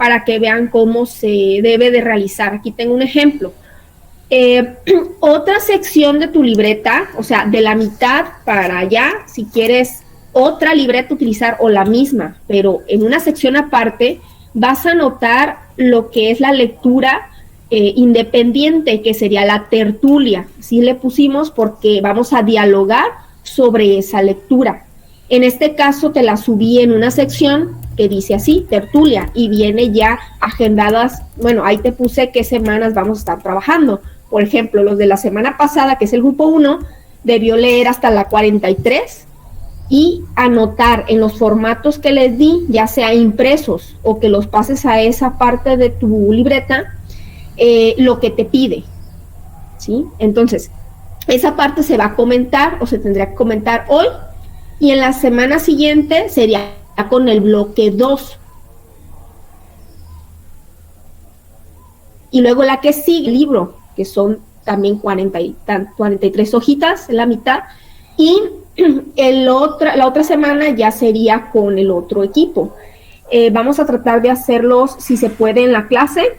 para que vean cómo se debe de realizar. Aquí tengo un ejemplo. Otra sección de tu libreta, o sea, de la mitad para allá, si quieres otra libreta utilizar o la misma, pero en una sección aparte, vas a anotar lo que es la lectura independiente, que sería la tertulia. Sí le pusimos porque vamos a dialogar sobre esa lectura. En este caso te la subí en una sección que dice así, tertulia, y viene ya agendadas, bueno, ahí te puse qué semanas vamos a estar trabajando. Por ejemplo, los de la semana pasada, que es el grupo 1, debió leer hasta la 43 y anotar en los formatos que les di, ya sea impresos o que los pases a esa parte de tu libreta, lo que te pide, ¿sí? Entonces, esa parte se va a comentar o se tendría que comentar hoy, y en la semana siguiente sería con el bloque 2. Y luego la que sigue, el libro, que son también 43 hojitas, en la mitad, y la otra semana ya sería con el otro equipo. Vamos a tratar de hacerlos, si se puede, en la clase.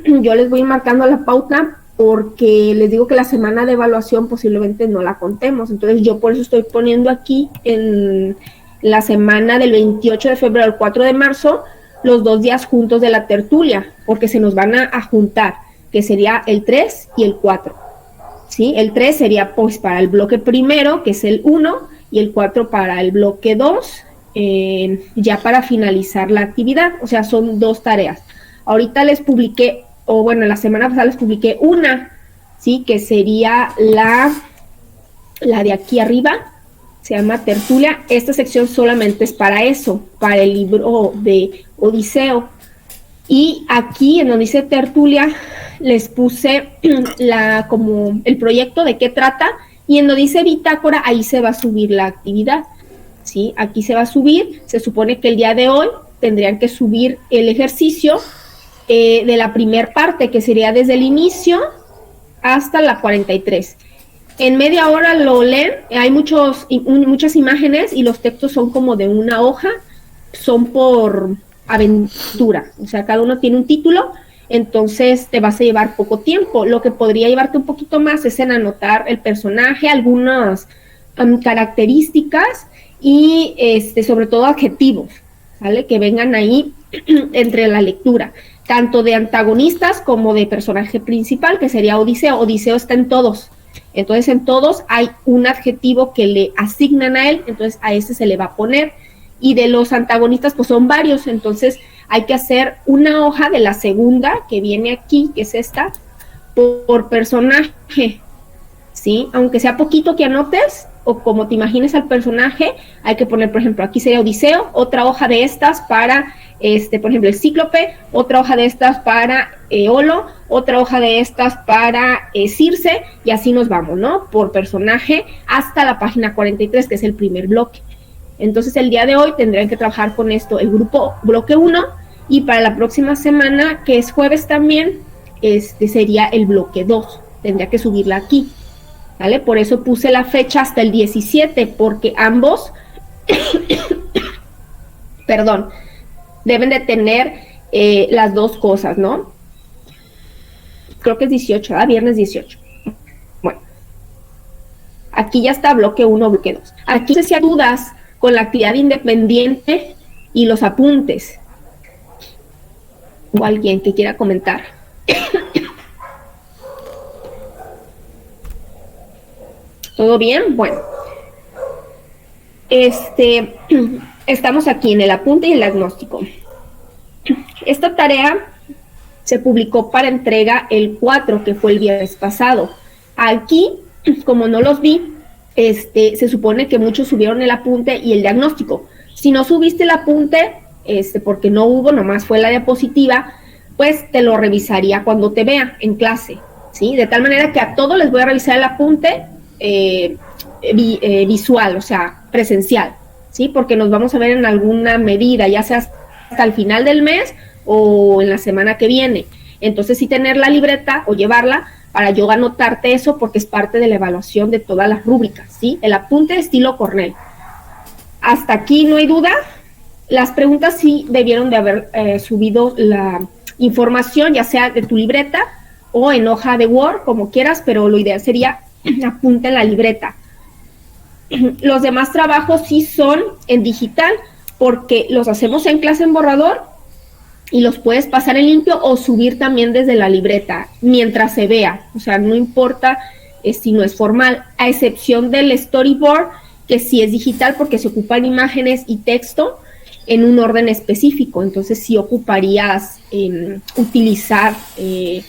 Yo les voy marcando la pauta porque les digo que la semana de evaluación posiblemente no la contemos. Entonces yo por eso estoy poniendo aquí en la semana del 28 de febrero al 4 de marzo los 2 días juntos de la tertulia, porque se nos van a juntar, que sería el 3 y el 4. ¿Sí? El 3 sería pues para el bloque primero, que es el 1, y el 4 para el bloque 2, ya para finalizar la actividad. O sea, son 2 tareas. Ahorita les publiqué, o bueno, la semana pasada les publiqué una, ¿sí? Que sería la de aquí arriba, se llama tertulia. Esta sección solamente es para eso, para el libro de Odiseo. Y aquí, en donde dice tertulia, les puse como el proyecto de qué trata, y en donde dice bitácora, ahí se va a subir la actividad, ¿sí? Aquí se va a subir, se supone que el día de hoy tendrían que subir el ejercicio de la primer parte, que sería desde el inicio hasta la 43. En media hora lo leen, hay muchas imágenes y los textos son como de una hoja, son por aventura, o sea, cada uno tiene un título, entonces te vas a llevar poco tiempo. Lo que podría llevarte un poquito más es en anotar el personaje, algunas características y sobre todo adjetivos, ¿vale? Que vengan ahí entre la lectura, tanto de antagonistas como de personaje principal, que sería Odiseo. Odiseo está en todos, entonces en todos hay un adjetivo que le asignan a él, entonces a ese se le va a poner. Y de los antagonistas pues son varios, entonces hay que hacer una hoja de la segunda que viene aquí, que es esta, por personaje, ¿sí? Aunque sea poquito que anotes, o como te imagines al personaje, hay que poner, por ejemplo, aquí sería Odiseo, otra hoja de estas para, por ejemplo, el Cíclope, otra hoja de estas para Olo, otra hoja de estas para Circe, y así nos vamos, ¿no? Por personaje hasta la página 43, que es el primer bloque. Entonces el día de hoy tendrán que trabajar con esto el grupo bloque 1, y para la próxima semana, que es jueves también, sería el bloque 2, tendría que subirla aquí, ¿vale? Por eso puse la fecha hasta el 17, porque ambos, perdón, deben de tener las dos cosas, ¿no? Creo que es 18, ¿verdad? Viernes 18. Bueno, aquí ya está bloque 1, bloque 2. Aquí si hay dudas con la actividad independiente y los apuntes, o alguien que quiera comentar. ¿Todo bien? Bueno, estamos aquí en el apunte y el diagnóstico. Esta tarea se publicó para entrega el 4, que fue el viernes pasado. Aquí, como no los vi, se supone que muchos subieron el apunte y el diagnóstico. Si no subiste el apunte, porque no hubo, nomás fue la diapositiva, pues te lo revisaría cuando te vea en clase, ¿sí? De tal manera que a todos les voy a revisar el apunte visual, o sea, presencial, ¿sí? Porque nos vamos a ver en alguna medida, ya sea hasta el final del mes o en la semana que viene. Entonces sí tener la libreta o llevarla para yo anotarte eso, porque es parte de la evaluación de todas las rúbricas, ¿sí? El apunte estilo Cornell. ¿Hasta aquí no hay duda? las preguntas sí debieron de haber subido la información, ya sea de tu libreta o en hoja de Word, como quieras, pero lo ideal sería apunta en la libreta. Los demás trabajos sí son en digital, porque los hacemos en clase en borrador y los puedes pasar en limpio o subir también desde la libreta, mientras se vea. O sea, no importa si no es formal, a excepción del storyboard, que sí es digital porque se ocupan imágenes y texto en un orden específico. Entonces sí ocuparías utilizar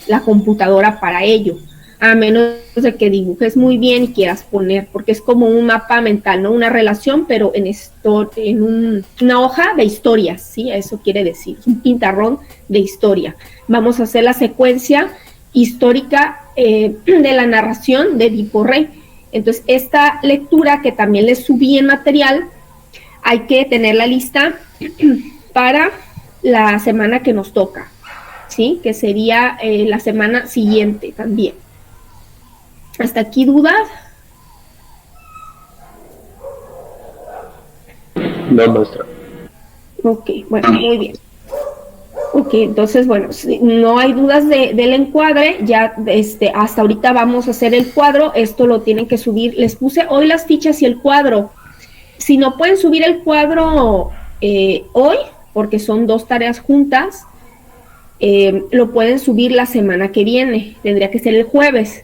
la computadora para ello, a menos de que dibujes muy bien y quieras poner, porque es como un mapa mental, ¿no? Una relación, pero una hoja de historias, ¿sí? Eso quiere decir, un pintarrón de historia. Vamos a hacer la secuencia histórica de la narración de Edipo Rey. Entonces, esta lectura que también les subí en material, hay que tenerla lista para la semana que nos toca, ¿sí? Que sería la semana siguiente también. ¿Hasta aquí dudas? No, maestra. Ok, bueno, muy bien. Ok, entonces, bueno, si no hay dudas del encuadre, ya hasta ahorita vamos a hacer el cuadro, esto lo tienen que subir, les puse hoy las fichas y el cuadro. Si no pueden subir el cuadro hoy, porque son 2 tareas juntas, lo pueden subir la semana que viene, tendría que ser el jueves,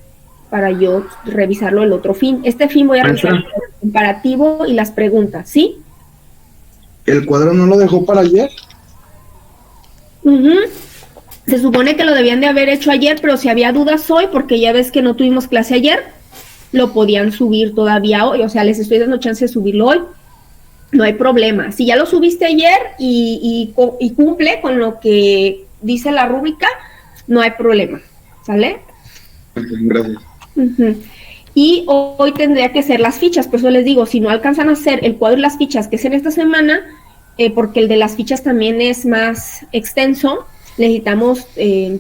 para yo revisarlo el otro fin. Este fin voy a revisar el comparativo y las preguntas, ¿sí? ¿El cuadro no lo dejó para ayer? Se supone que lo debían de haber hecho ayer, pero si había dudas hoy, porque ya ves que no tuvimos clase ayer, lo podían subir todavía hoy. O sea, les estoy dando chance de subirlo hoy. No hay problema. Si ya lo subiste ayer y cumple con lo que dice la rúbrica, no hay problema. ¿Sale? Gracias. Y hoy tendría que ser las fichas, por eso les digo, si no alcanzan a hacer el cuadro y las fichas que es en esta semana, porque el de las fichas también es más extenso, necesitamos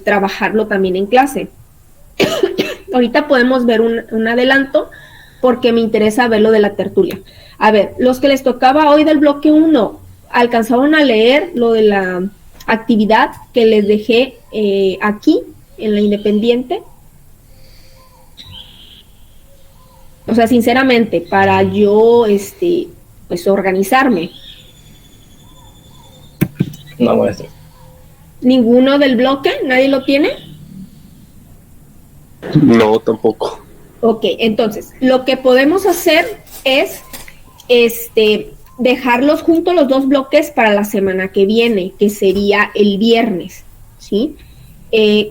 trabajarlo también en clase. Ahorita podemos ver un adelanto, porque me interesa ver lo de la tertulia. A ver, los que les tocaba hoy del bloque 1, ¿alcanzaron a leer lo de la actividad que les dejé aquí, en la Independiente? O sea, sinceramente, para yo, pues, organizarme. No, maestra. ¿Ninguno del bloque? ¿Nadie lo tiene? No, tampoco. Ok, entonces, lo que podemos hacer es, dejarlos juntos los 2 bloques para la semana que viene, que sería el viernes, ¿sí?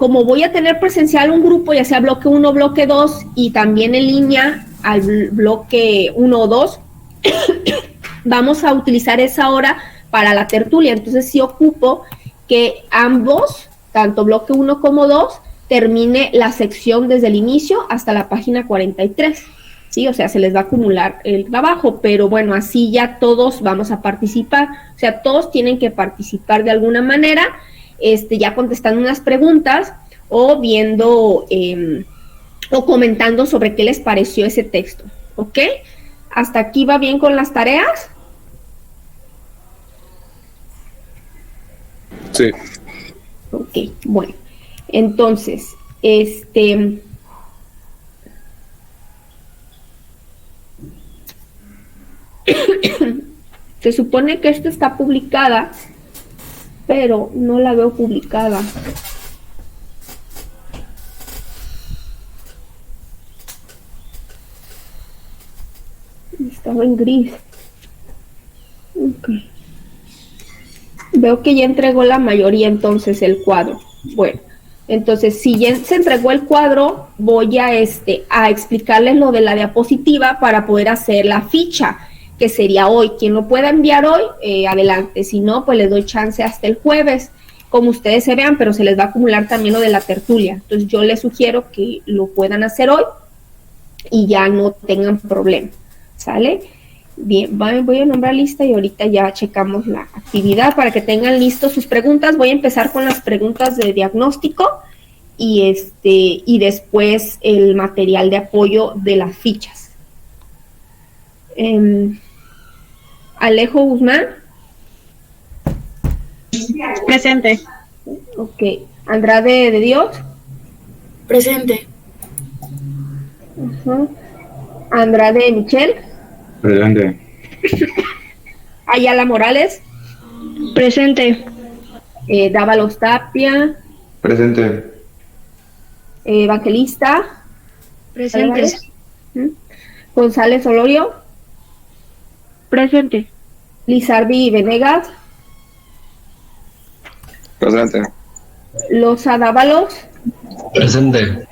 Como voy a tener presencial un grupo, ya sea bloque 1, bloque 2, y también en línea al bloque 1 o 2, vamos a utilizar esa hora para la tertulia. Entonces sí ocupo que ambos, tanto bloque 1 como 2, termine la sección desde el inicio hasta la página 43, ¿sí? O sea, se les va a acumular el trabajo, pero bueno, así ya todos vamos a participar. O sea, todos tienen que participar de alguna manera, ya contestando unas preguntas o viendo o comentando sobre qué les pareció ese texto, ¿ok? ¿Hasta aquí va bien con las tareas? Sí. Ok, bueno. Entonces, se supone que esta está publicada, pero no la veo publicada. Estaba en gris. Okay. Veo que ya entregó la mayoría entonces el cuadro. Bueno, entonces si ya se entregó el cuadro, voy a explicarles lo de la diapositiva para poder hacer la ficha, que sería hoy. Quien lo pueda enviar hoy, adelante. Si no, pues les doy chance hasta el jueves, como ustedes se vean, pero se les va a acumular también lo de la tertulia. Entonces yo les sugiero que lo puedan hacer hoy y ya no tengan problema. ¿Sale? Bien, voy a nombrar lista y ahorita ya checamos la actividad para que tengan listos sus preguntas. Voy a empezar con las preguntas de diagnóstico y después el material de apoyo de las fichas. Alejo Guzmán. Presente. Ok. Andrade de Dios. Presente. Ujú. Andrade Michelle. Presente. Ayala Morales. Presente. Dávalos Tapia. Presente. Evangelista. Presente. Ujú. González Olorio. Presente. Lizardi Venegas. Presente. Loza Dávalos. Presente.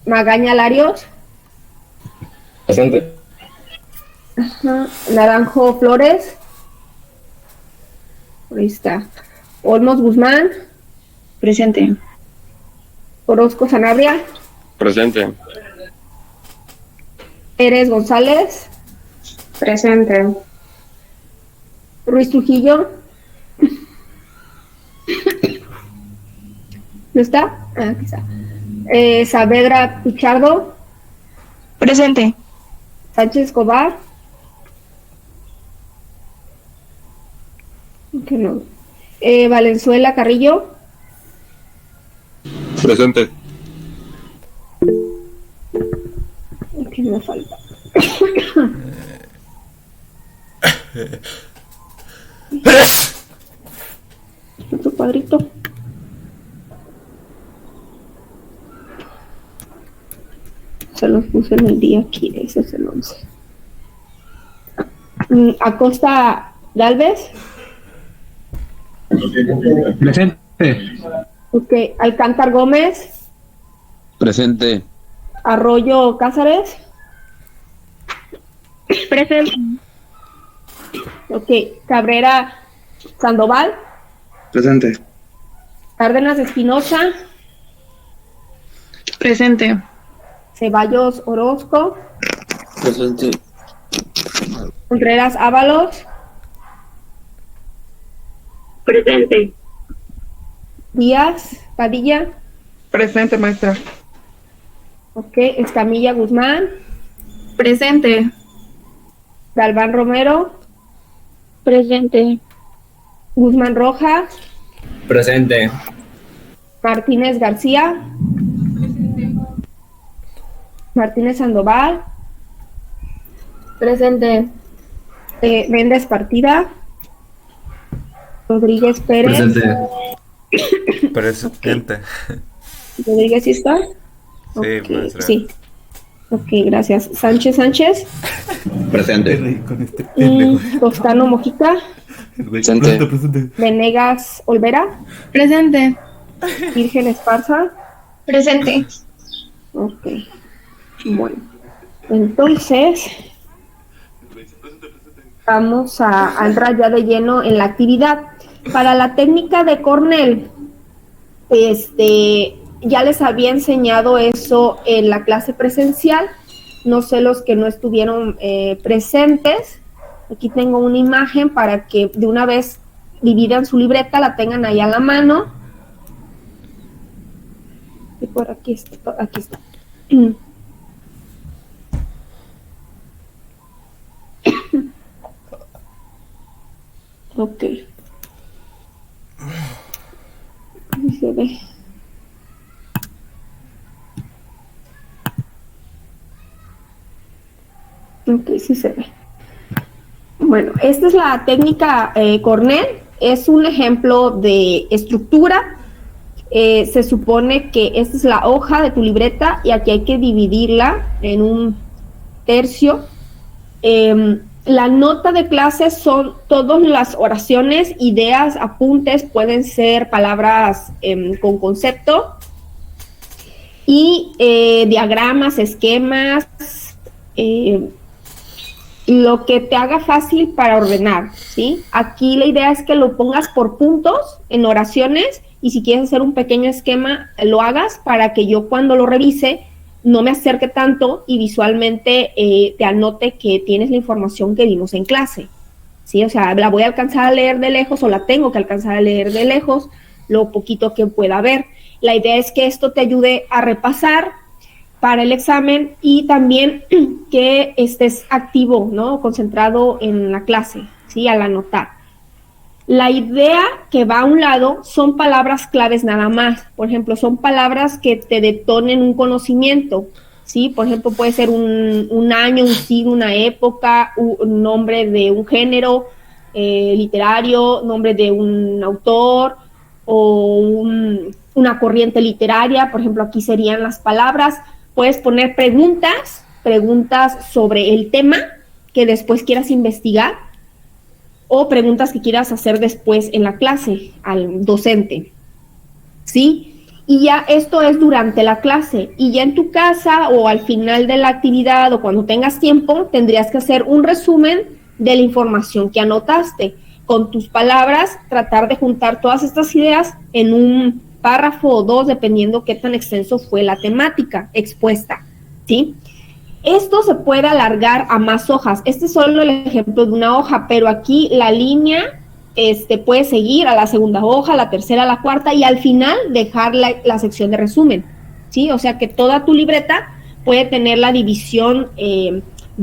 Magaña Larios. Presente. Ajá. Naranjo Flores. Ahí está. Olmos Guzmán. Presente. Orozco Sanabria. Presente. Pérez González. Presente. Ruiz Trujillo. ¿No está? Ah, aquí está. Saavedra Pichardo. Presente. Sánchez Escobar. Que no. Valenzuela Carrillo. Presente. Que me falta. Tu cuadrito. Se los puse en el día aquí, ese es el 11. Acosta Galvez. Presente. Ok. Alcántar Gómez. Presente. Arroyo Cázares. Presente. Ok. Cabrera Sandoval. Presente. Cárdenas Espinosa. Presente. Ceballos Orozco. Presente. Contreras Ábalos. Presente. Díaz Padilla. Presente, maestra. Ok. Escamilla Guzmán. Presente. Galván Romero. Presente. Guzmán Rojas. Presente. Martínez García. Martínez Sandoval. Presente. Méndez Partida. Rodríguez Pérez. Presente. Rodríguez, ¿sí está? Sí, Ok, maestra. sí. Ok, gracias. Sánchez Sánchez. Presente. Con este pendejo. Toscano Mojica. Presente. Presente. Venegas Olvera. Presente. Virgen Esparza. Presente. Ok. Bueno. Entonces, vamos a entrar ya de lleno en la actividad. Para la técnica de Cornell, ya les había enseñado eso en la clase presencial. No sé los que no estuvieron presentes. Aquí tengo una imagen para que de una vez dividan su libreta, la tengan ahí a la mano. Y por aquí está. Aquí está. Ok. Ahí se ve. Ok, sí se ve. Bueno, esta es la técnica Cornell. Es un ejemplo de estructura. Se supone que esta es la hoja de tu libreta y aquí hay que dividirla en un tercio. La nota de clase son todas las oraciones, ideas, apuntes, pueden ser palabras con concepto y diagramas, esquemas, lo que te haga fácil para ordenar, ¿sí? Aquí la idea es que lo pongas por puntos en oraciones y si quieres hacer un pequeño esquema, lo hagas para que yo cuando lo revise no me acerque tanto y visualmente te anote que tienes la información que vimos en clase, ¿sí? O sea, la voy a alcanzar a leer de lejos o la tengo que alcanzar a leer de lejos, lo poquito que pueda ver. La idea es que esto te ayude a repasar para el examen y también que estés activo, ¿no? Concentrado en la clase, ¿sí? Al anotar. La idea que va a un lado son palabras claves nada más. Por ejemplo, son palabras que te detonen un conocimiento, ¿sí? Por ejemplo, puede ser un año, un siglo, una época, un nombre de un género literario, nombre de un autor o una corriente literaria. Por ejemplo, aquí serían las palabras. Puedes poner preguntas sobre el tema que después quieras investigar, o preguntas que quieras hacer después en la clase al docente, ¿sí? Y ya esto es durante la clase, y ya en tu casa o al final de la actividad o cuando tengas tiempo, tendrías que hacer un resumen de la información que anotaste. Con tus palabras, tratar de juntar todas estas ideas en un párrafo o dos, dependiendo qué tan extenso fue la temática expuesta, ¿sí? Esto se puede alargar a más hojas. Este es solo el ejemplo de una hoja, pero aquí la línea puede seguir a la segunda hoja, a la tercera, a la cuarta, y al final dejar la sección de resumen, ¿sí? O sea que toda tu libreta puede tener la división de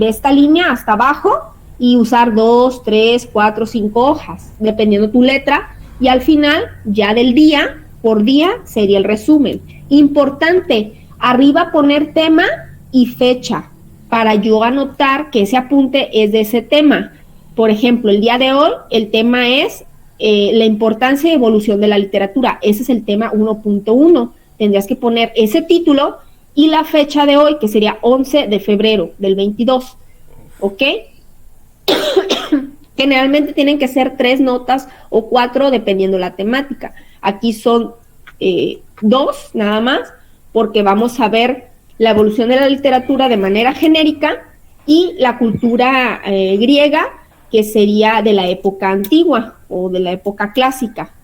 esta línea hasta abajo y usar 2, 3, 4, 5 hojas, dependiendo tu letra, y al final, ya del día por día, sería el resumen. Importante, arriba poner tema y fecha, para yo anotar que ese apunte es de ese tema. Por ejemplo, el día de hoy, el tema es la importancia y evolución de la literatura. Ese es el tema 1.1. Tendrías que poner ese título y la fecha de hoy, que sería 11 de febrero del 22. ¿Ok? Generalmente tienen que ser 3 notas o 4, dependiendo la temática. Aquí son 2 nada más, porque vamos a ver la evolución de la literatura de manera genérica y la cultura griega, que sería de la época antigua o de la época clásica,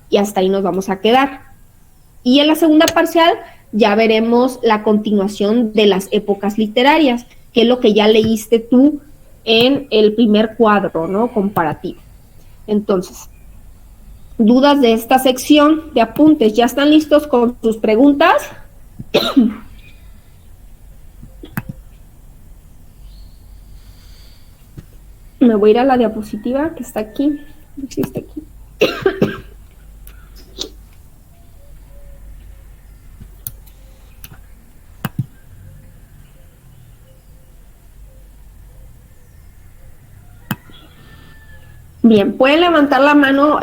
y hasta ahí nos vamos a quedar. Y en la segunda parcial ya veremos la continuación de las épocas literarias, que es lo que ya leíste tú en el primer cuadro, ¿no? Comparativo. Entonces, dudas de esta sección de apuntes, ¿ya están listos con sus preguntas? Me voy a ir a la diapositiva que está aquí. No sé si está aquí. Bien, pueden levantar la mano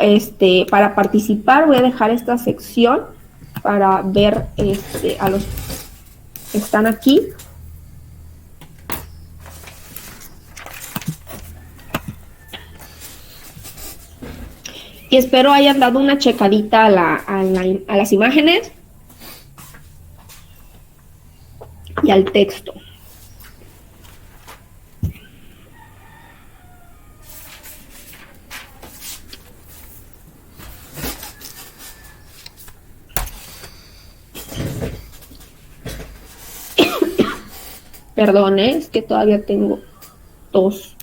para participar. Voy a dejar esta sección para ver a los que están aquí. Y espero hayan dado una checadita a las imágenes y al texto. Perdón, es que todavía tengo tos.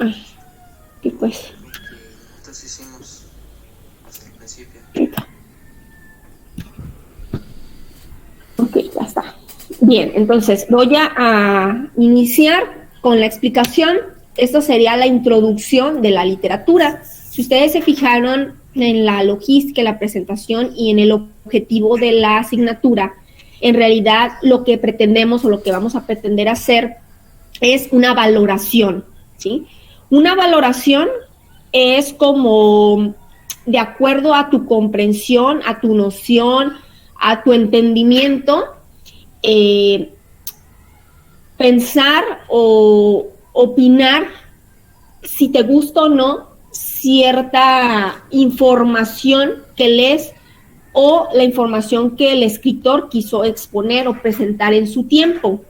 Ay, ¿qué pues? Entonces hicimos hasta el principio. Ok, ya está. Bien, entonces voy a iniciar con la explicación. Esto sería la introducción de la literatura. Si ustedes se fijaron en la logística, en la presentación y en el objetivo de la asignatura, en realidad lo que pretendemos o lo que vamos a pretender hacer es una valoración, ¿sí? Una valoración es como de acuerdo a tu comprensión, a tu noción, a tu entendimiento, pensar o opinar si te gusta o no cierta información que lees o la información que el escritor quiso exponer o presentar en su tiempo.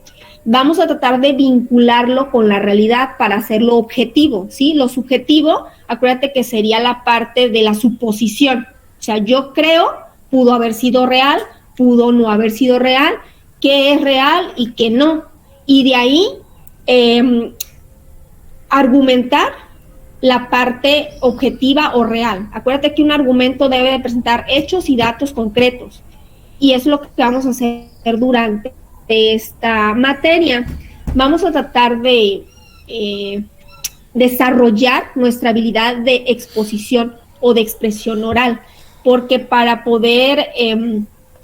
Vamos a tratar de vincularlo con la realidad para hacerlo objetivo, ¿sí? Lo subjetivo, acuérdate que sería la parte de la suposición. O sea, yo creo, pudo haber sido real, pudo no haber sido real, qué es real y qué no. Y de ahí argumentar la parte objetiva o real. Acuérdate que un argumento debe de presentar hechos y datos concretos. Y es lo que vamos a hacer durante esta materia. Vamos a tratar de desarrollar nuestra habilidad de exposición o de expresión oral, porque para poder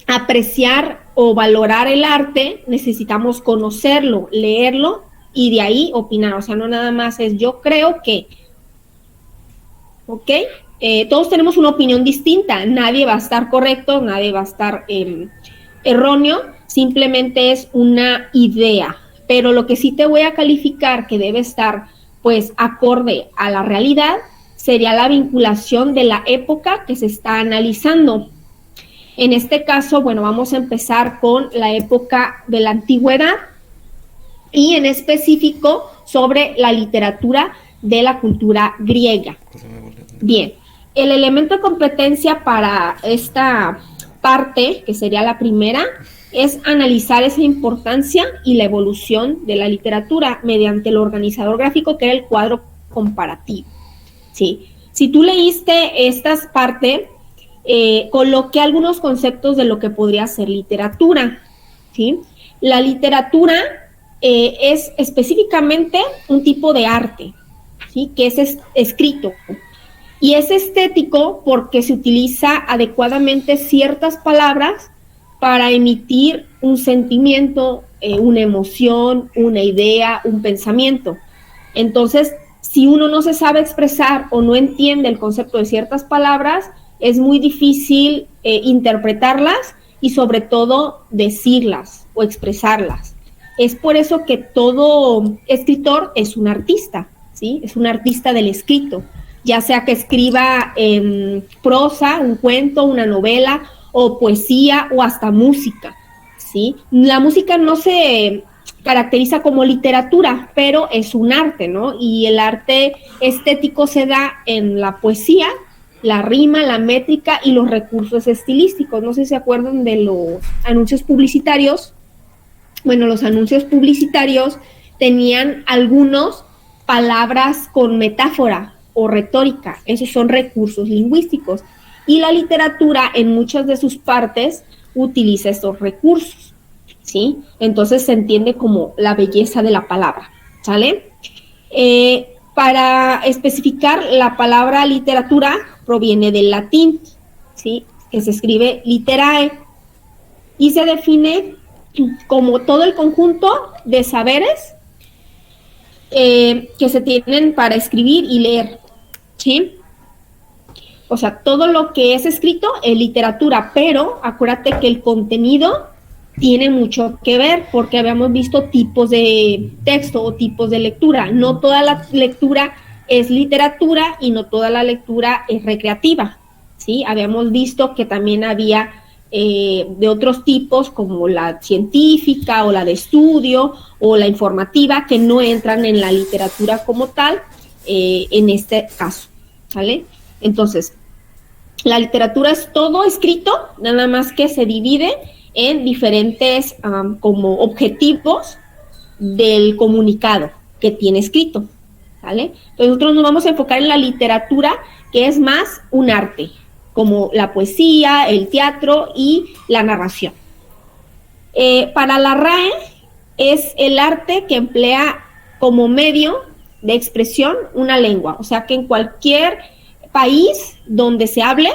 apreciar o valorar el arte necesitamos conocerlo, leerlo y de ahí opinar. O sea, no nada más es yo creo que, ¿ok? Todos tenemos una opinión distinta, nadie va a estar correcto, nadie va a estar erróneo, simplemente es una idea, pero lo que sí te voy a calificar que debe estar pues acorde a la realidad sería la vinculación de la época que se está analizando. En este caso, bueno, vamos a empezar con la época de la antigüedad y en específico sobre la literatura de la cultura griega. Bien, el elemento de competencia para esta parte, que sería la primera, es analizar esa importancia y la evolución de la literatura mediante el organizador gráfico, que era el cuadro comparativo. ¿Sí? Si tú leíste esta parte, coloqué algunos conceptos de lo que podría ser literatura. ¿Sí? La literatura es específicamente un tipo de arte, ¿sí? Que es escrito. Y es estético porque se utiliza adecuadamente ciertas palabras para emitir un sentimiento, una emoción, una idea, un pensamiento. Entonces, si uno no se sabe expresar o no entiende el concepto de ciertas palabras, es muy difícil interpretarlas y sobre todo decirlas o expresarlas. Es por eso que todo escritor es un artista, ¿sí? Es un artista del escrito, ya sea que escriba en prosa, un cuento, una novela, o poesía, o hasta música, ¿sí? La música no se caracteriza como literatura, pero es un arte, ¿no? Y el arte estético se da en la poesía, la rima, la métrica y los recursos estilísticos. No sé si se acuerdan de los anuncios publicitarios. Bueno, los anuncios publicitarios tenían algunos palabras con metáfora o retórica. Esos son recursos lingüísticos. Y la literatura en muchas de sus partes utiliza estos recursos, ¿sí? Entonces se entiende como la belleza de la palabra, ¿sale? Para especificar, la palabra literatura proviene del latín, ¿sí? Que se escribe literae y se define como todo el conjunto de saberes que se tienen para escribir y leer, ¿sí? O sea, todo lo que es escrito es literatura, pero acuérdate que el contenido tiene mucho que ver porque habíamos visto tipos de texto o tipos de lectura. No toda la lectura es literatura y no toda la lectura es recreativa, ¿sí? Habíamos visto que también había de otros tipos como la científica o la de estudio o la informativa que no entran en la literatura como tal en este caso, ¿vale? Entonces, la literatura es todo escrito, nada más que se divide en diferentes como objetivos del comunicado que tiene escrito, ¿vale? Entonces nosotros nos vamos a enfocar en la literatura, que es más un arte, como la poesía, el teatro y la narración. Para la RAE es el arte que emplea como medio de expresión una lengua, o sea que en cualquier país donde se hable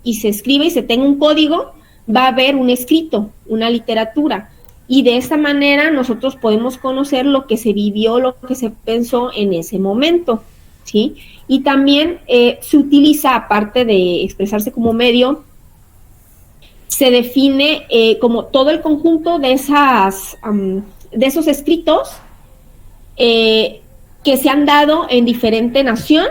y se escribe y se tenga un código, va a haber un escrito, una literatura, y de esta manera nosotros podemos conocer lo que se vivió, lo que se pensó en ese momento, ¿sí? Y también se utiliza, aparte de expresarse como medio, se define como todo el conjunto de esos escritos que se han dado en diferente nación,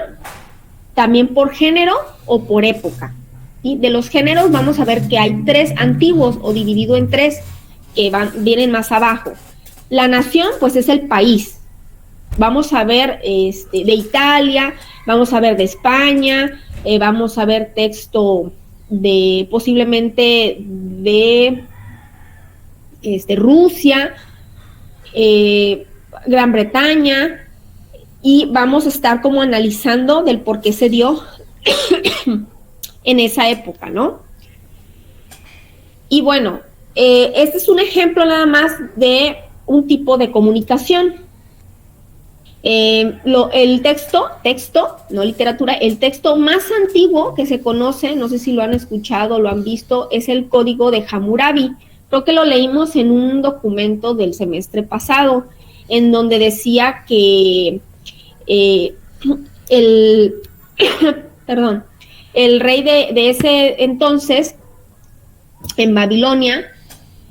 también por género o por época. ¿Sí? De los géneros vamos a ver que hay 3 antiguos o dividido en 3 que vienen más abajo. La nación, pues es el país. Vamos a ver de Italia, vamos a ver de España, vamos a ver texto de posiblemente de Rusia, Gran Bretaña, y vamos a estar como analizando del por qué se dio en esa época, ¿no? Y bueno, este es un ejemplo nada más de un tipo de comunicación. El texto, no literatura, el texto más antiguo que se conoce, no sé si lo han escuchado o lo han visto, es el Código de Hammurabi. Creo que lo leímos en un documento del semestre pasado, en donde decía que el rey de ese entonces, en Babilonia,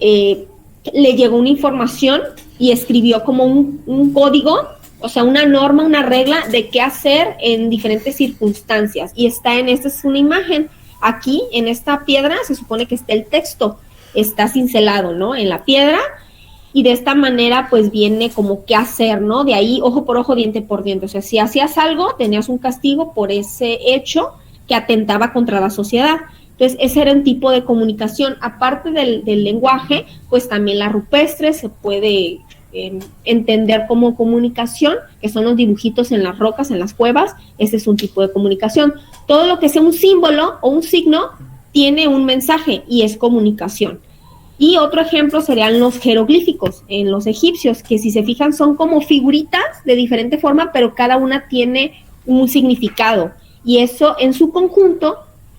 le llegó una información y escribió como un código, o sea, una norma, una regla de qué hacer en diferentes circunstancias. Y esta es una imagen. Aquí, en esta piedra, se supone que está el texto, está cincelado, ¿no? En la piedra, y de esta manera, pues, viene como qué hacer, ¿no? De ahí, ojo por ojo, diente por diente. O sea, si hacías algo, tenías un castigo por ese hecho que atentaba contra la sociedad. Entonces, ese era un tipo de comunicación. Aparte del lenguaje, pues también la rupestre se puede entender como comunicación, que son los dibujitos en las rocas, en las cuevas. Ese es un tipo de comunicación. Todo lo que sea un símbolo o un signo tiene un mensaje y es comunicación. Y otro ejemplo serían los jeroglíficos en los egipcios, que si se fijan son como figuritas de diferente forma, pero cada una tiene un significado. Y eso en su conjunto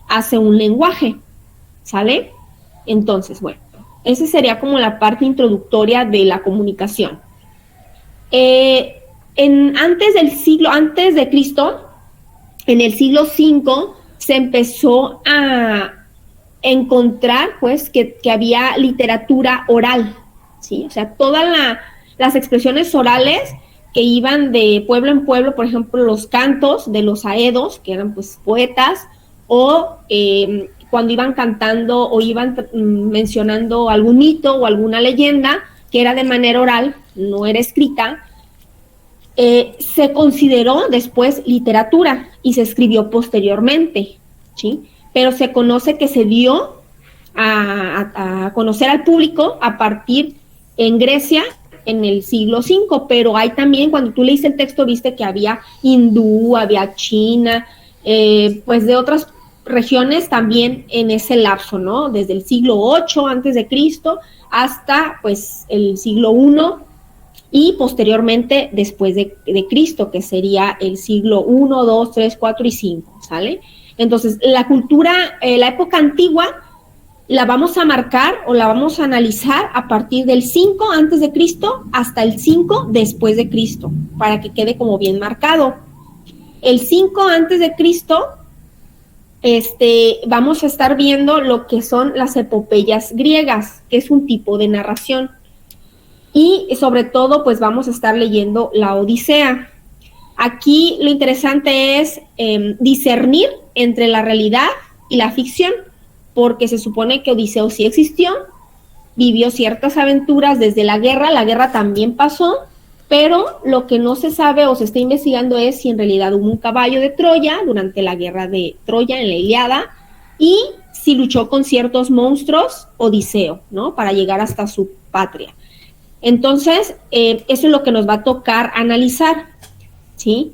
hace un lenguaje, ¿sale? Entonces, bueno, esa sería como la parte introductoria de la comunicación. Antes de Cristo, en el siglo V, se empezó a encontrar, pues, que había literatura oral, ¿sí? O sea, todas las expresiones orales que iban de pueblo en pueblo, por ejemplo, los cantos de los aedos, que eran, pues, poetas, o cuando iban cantando o iban mencionando algún mito o alguna leyenda que era de manera oral, no era escrita, se consideró después literatura y se escribió posteriormente, ¿sí? Pero se conoce que se dio a conocer al público a partir en Grecia en el siglo V, pero hay también, cuando tú leíste el texto, viste que había hindú, había China, pues de otras regiones también en ese lapso, ¿no? Desde el siglo VIII antes de Cristo hasta pues el siglo I y posteriormente después de Cristo, que sería el siglo I, II, III, IV y V, ¿sale? Entonces, la cultura, la época antigua, la vamos a marcar o la vamos a analizar a partir del 5 antes de Cristo hasta el 5 después de Cristo, para que quede como bien marcado. El 5 antes de Cristo, vamos a estar viendo lo que son las epopeyas griegas, que es un tipo de narración. Y sobre todo, pues vamos a estar leyendo la Odisea. Aquí lo interesante es discernir entre la realidad y la ficción, porque se supone que Odiseo sí existió, vivió ciertas aventuras desde la guerra también pasó, pero lo que no se sabe o se está investigando es si en realidad hubo un caballo de Troya durante la guerra de Troya en la Ilíada y si luchó con ciertos monstruos Odiseo, ¿no? Para llegar hasta su patria. Entonces, eso es lo que nos va a tocar analizar, ¿sí?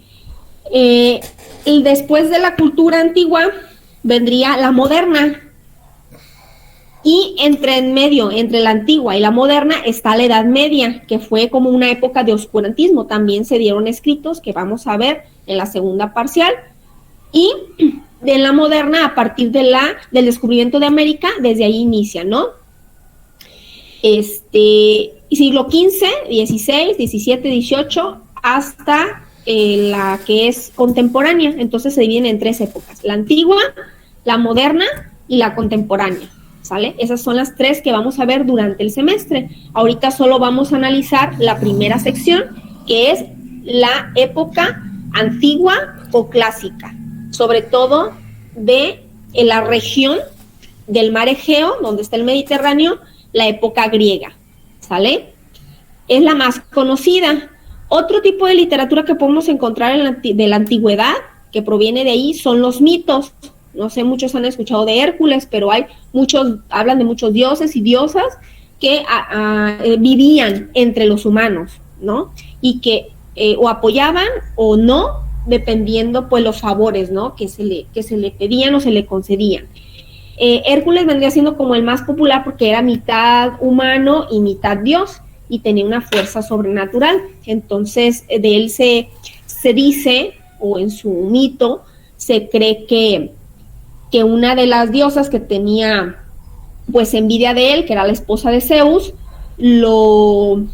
Y después de la cultura antigua vendría la moderna. Y en medio, entre la antigua y la moderna, está la Edad Media, que fue como una época de oscurantismo. También se dieron escritos que vamos a ver en la segunda parcial. Y de la moderna, a partir del descubrimiento de América, desde ahí inicia, ¿no? Siglo XV, XVI, XVII, XVIII, hasta la que es contemporánea. Entonces se dividen en 3 épocas: la antigua, la moderna y la contemporánea, ¿sale? Esas son las 3 que vamos a ver durante el semestre. Ahorita solo vamos a analizar la primera sección, que es la época antigua o clásica, sobre todo de la región del mar Egeo, donde está el Mediterráneo, la época griega, ¿sale? Es la más conocida. Otro tipo de literatura que podemos encontrar de la antigüedad, que proviene de ahí, son los mitos. No sé, muchos han escuchado de Hércules, pero hablan de muchos dioses y diosas que vivían entre los humanos, ¿no? Y que o apoyaban o no, dependiendo pues los favores, ¿no? Que se le pedían o se le concedían. Hércules vendría siendo como el más popular porque era mitad humano y mitad dios. y tenía una fuerza sobrenatural. Entonces, de él se dice, o en su mito, se cree que una de las diosas que tenía pues envidia de él, que era la esposa de Zeus, le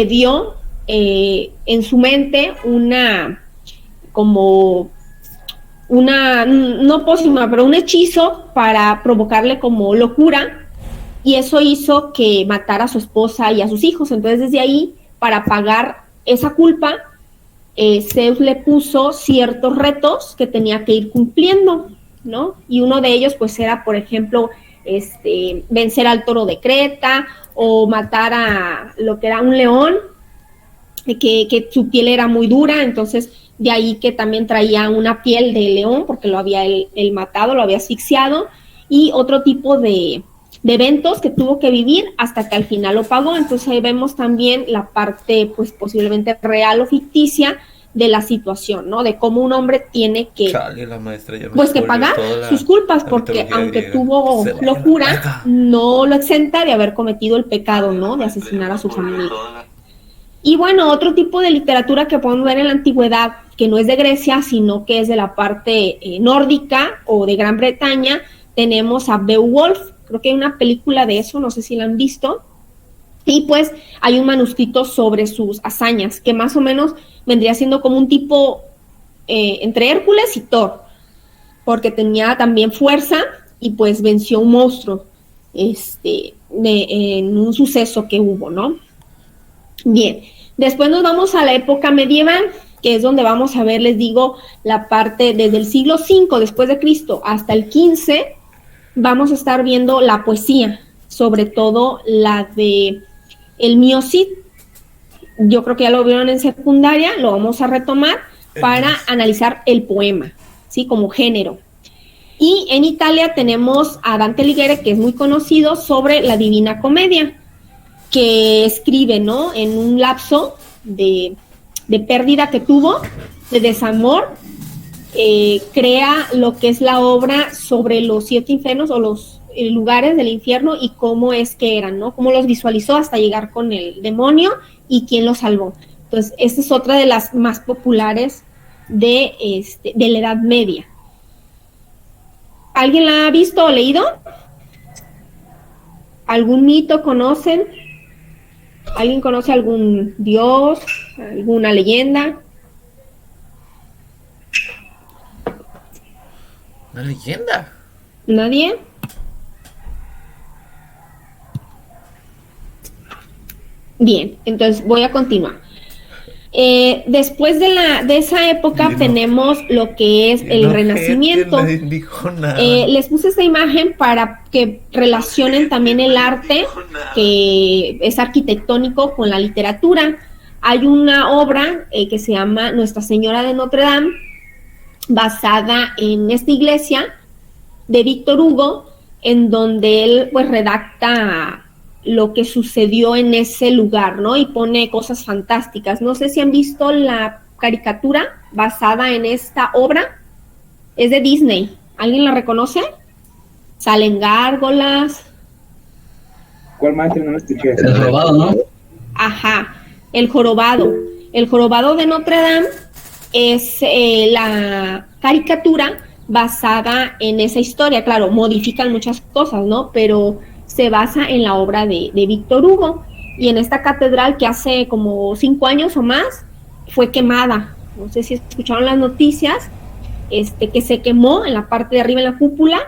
dio en su mente no pócima, pero un hechizo para provocarle como locura, y eso hizo que matara a su esposa y a sus hijos. Entonces, desde ahí, para pagar esa culpa, Zeus le puso ciertos retos que tenía que ir cumpliendo, ¿no? Y uno de ellos, pues, era, por ejemplo, vencer al toro de Creta, o matar a lo que era un león, que su piel era muy dura. Entonces, de ahí que también traía una piel de león, porque lo había él matado, lo había asfixiado, y otro tipo de eventos que tuvo que vivir hasta que al final lo pagó. Entonces ahí vemos también la parte, pues, posiblemente real o ficticia de la situación, ¿no? De cómo un hombre tiene que, La maestra ya me pues, que spoileó pagar toda sus culpas, la porque mitología aunque griega. tuvo Se va a la locura, verga. no lo exenta de haber cometido el pecado, ¿no? De asesinar a su familia. Y bueno, otro tipo de literatura que podemos ver en la antigüedad, que no es de Grecia, sino que es de la parte nórdica o de Gran Bretaña, tenemos a Beowulf. Creo que hay una película de eso, no sé si la han visto, y pues hay un manuscrito sobre sus hazañas, que más o menos vendría siendo como un tipo entre Hércules y Thor, porque tenía también fuerza y pues venció un monstruo en un suceso que hubo, ¿no? Bien, después nos vamos a la época medieval, que es donde vamos a ver, les digo, la parte desde el siglo V después de Cristo hasta el XV. Vamos a estar viendo la poesía, sobre todo la de el Mío Cid. Yo creo que ya lo vieron en secundaria, lo vamos a retomar para analizar el poema, ¿sí? Como género. Y en Italia tenemos a Dante Alighieri, que es muy conocido, sobre la Divina Comedia, que escribe, ¿no? En un lapso de pérdida que tuvo, de desamor, crea lo que es la obra sobre los 7 infiernos o los lugares del infierno y cómo es que eran, ¿no? Cómo los visualizó hasta llegar con el demonio y quién los salvó. Entonces, esta es otra de las más populares de la Edad Media. ¿Alguien la ha visto o leído? ¿Algún mito conocen? ¿Alguien conoce algún dios, alguna leyenda? ¿Una leyenda? ¿Nadie? Bien, entonces voy a continuar. Después de esa época tenemos lo que es el Renacimiento. Nadie dijo nada. Les puse esta imagen para que relacionen también el arte, que es arquitectónico, con la literatura. Hay una obra que se llama Nuestra Señora de Notre Dame, basada en esta iglesia de Víctor Hugo, en donde él pues redacta lo que sucedió en ese lugar, ¿no? Y pone cosas fantásticas. No sé si han visto la caricatura basada en esta obra. Es de Disney. ¿Alguien la reconoce? Salen gárgolas. ¿Cuál maestro? No me escuché. El robado, ¿no? Ajá, el jorobado. El jorobado de Notre Dame es la caricatura basada en esa historia. Claro, modifican muchas cosas, ¿no? Pero se basa en la obra de Víctor Hugo. Y en esta catedral, que hace como 5 años o más fue quemada. No sé si escucharon las noticias, que se quemó en la parte de arriba, en la cúpula,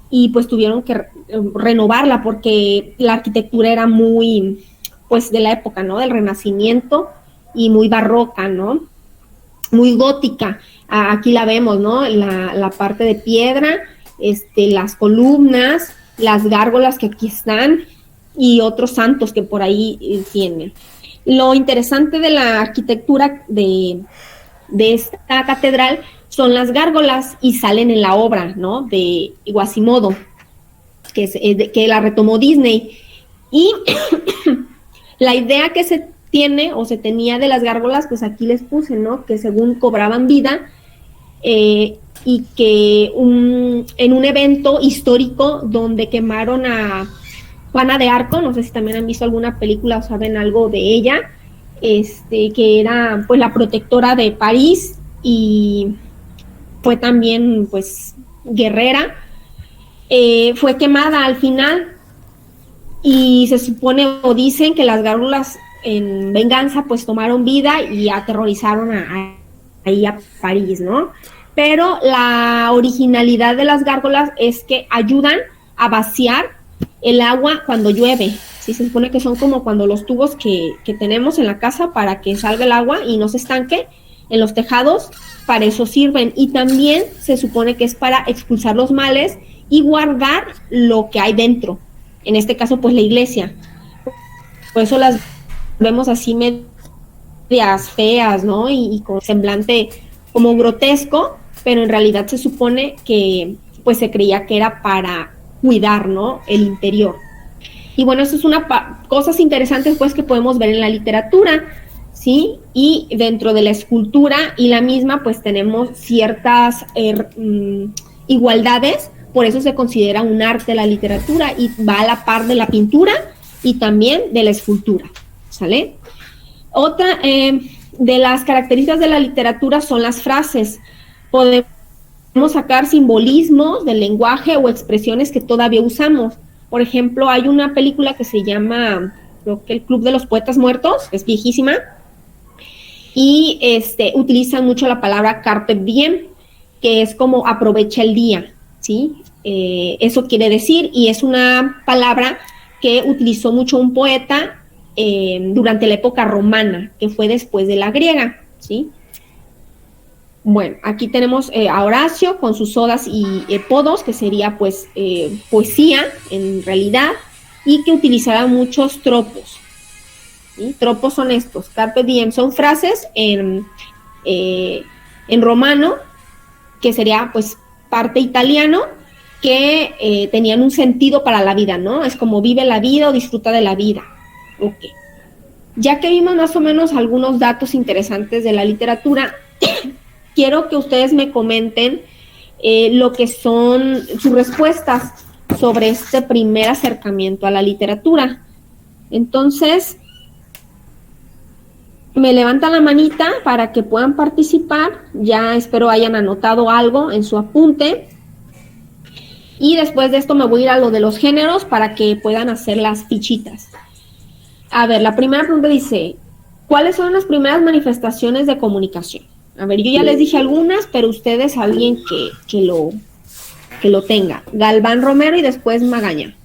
y pues tuvieron que renovarla porque la arquitectura era muy, pues, de la época, ¿no? Del Renacimiento, y muy barroca, ¿no? Muy gótica. Aquí la vemos, ¿no? La parte de piedra, las columnas, las gárgolas que aquí están, y otros santos que por ahí tienen. Lo interesante de la arquitectura de esta catedral son las gárgolas, y salen en la obra, ¿no? De Quasimodo, que la retomó Disney. Y la idea que se tiene o se tenía de las gárgolas, pues aquí les puse, ¿no? Que según cobraban vida, y que en un evento histórico donde quemaron Juana de Arco, no sé si también han visto alguna película o saben algo de ella, que era pues la protectora de París y fue también pues guerrera, fue quemada al final y se supone o dicen que las gárgolas en venganza pues tomaron vida y aterrorizaron ahí a París, ¿no? Pero la originalidad de las gárgolas es que ayudan a vaciar el agua cuando llueve. Sí, se supone que son como cuando los tubos que tenemos en la casa para que salga el agua y no se estanque en los tejados, para eso sirven. Y también se supone que es para expulsar los males y guardar lo que hay dentro. En este caso, pues la iglesia. Por eso las vemos así medias feas, ¿no? Y con semblante como grotesco, pero en realidad se supone que pues se creía que era para cuidar, ¿no? El interior. Y bueno, eso es cosas interesantes pues que podemos ver en la literatura, ¿sí? Y dentro de la escultura y la misma pues tenemos ciertas igualdades, por eso se considera un arte la literatura y va a la par de la pintura y también de la escultura, ¿sale? Otra de las características de la literatura son las frases. Podemos sacar simbolismos del lenguaje o expresiones que todavía usamos. Por ejemplo, hay una película que se llama, creo que El Club de los Poetas Muertos, es viejísima, y utilizan mucho la palabra carpe diem, que es como aprovecha el día, ¿sí? Eso quiere decir, y es una palabra que utilizó mucho un poeta durante la época romana, que fue después de la griega, ¿sí? Bueno, aquí tenemos a Horacio con sus odas y podos, que sería pues poesía en realidad, y que utilizaba muchos tropos. ¿Sí? Tropos son estos, carpe diem, son frases en romano, que sería pues parte italiano, que tenían un sentido para la vida, ¿no? Es como vive la vida o disfruta de la vida. Ok. Ya que vimos más o menos algunos datos interesantes de la literatura, quiero que ustedes me comenten lo que son sus respuestas sobre este primer acercamiento a la literatura. Entonces, me levantan la manita para que puedan participar. Ya espero hayan anotado algo en su apunte. Y después de esto me voy a ir a lo de los géneros para que puedan hacer las fichitas. A ver, la primera pregunta dice, ¿cuáles son las primeras manifestaciones de comunicación? A ver, yo ya les dije algunas, pero ustedes alguien que lo tenga. Galván Romero y después Magaña.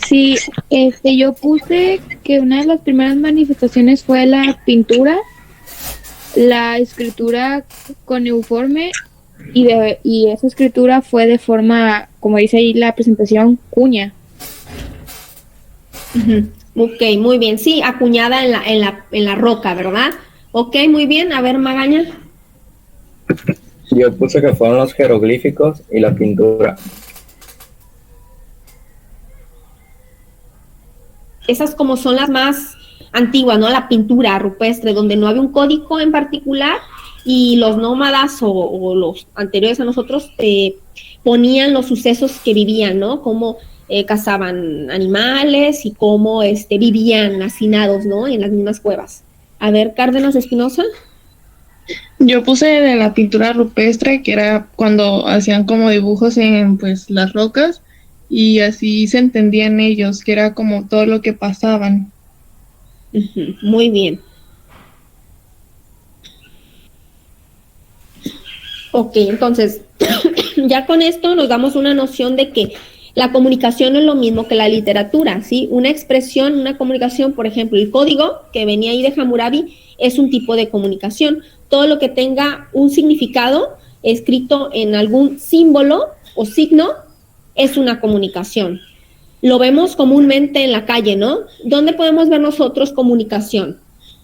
Sí, yo puse que una de las primeras manifestaciones fue la pintura, la escritura cuneiforme y esa escritura fue de forma, como dice ahí la presentación, cuña. Ok, muy bien. Sí, acuñada en la roca, ¿verdad? Ok, muy bien. A ver, Magaña. Yo puse que fueron los jeroglíficos y la pintura. Esas como son las más antiguas, ¿no? La pintura rupestre, donde no había un código en particular y los nómadas o los anteriores a nosotros ponían los sucesos que vivían, ¿no? Cómo cazaban animales y cómo vivían hacinados, ¿no? En las mismas cuevas. A ver, Cárdenas Espinosa. Yo puse de la pintura rupestre, que era cuando hacían como dibujos en pues las rocas y así se entendían ellos, que era como todo lo que pasaban. Muy bien. Ok, entonces, ya con esto nos damos una noción de que la comunicación no es lo mismo que la literatura, ¿sí? Una expresión, una comunicación, por ejemplo, el código que venía ahí de Hammurabi es un tipo de comunicación. Todo lo que tenga un significado escrito en algún símbolo o signo es una comunicación. Lo vemos comúnmente en la calle, ¿no? ¿Dónde podemos ver nosotros comunicación?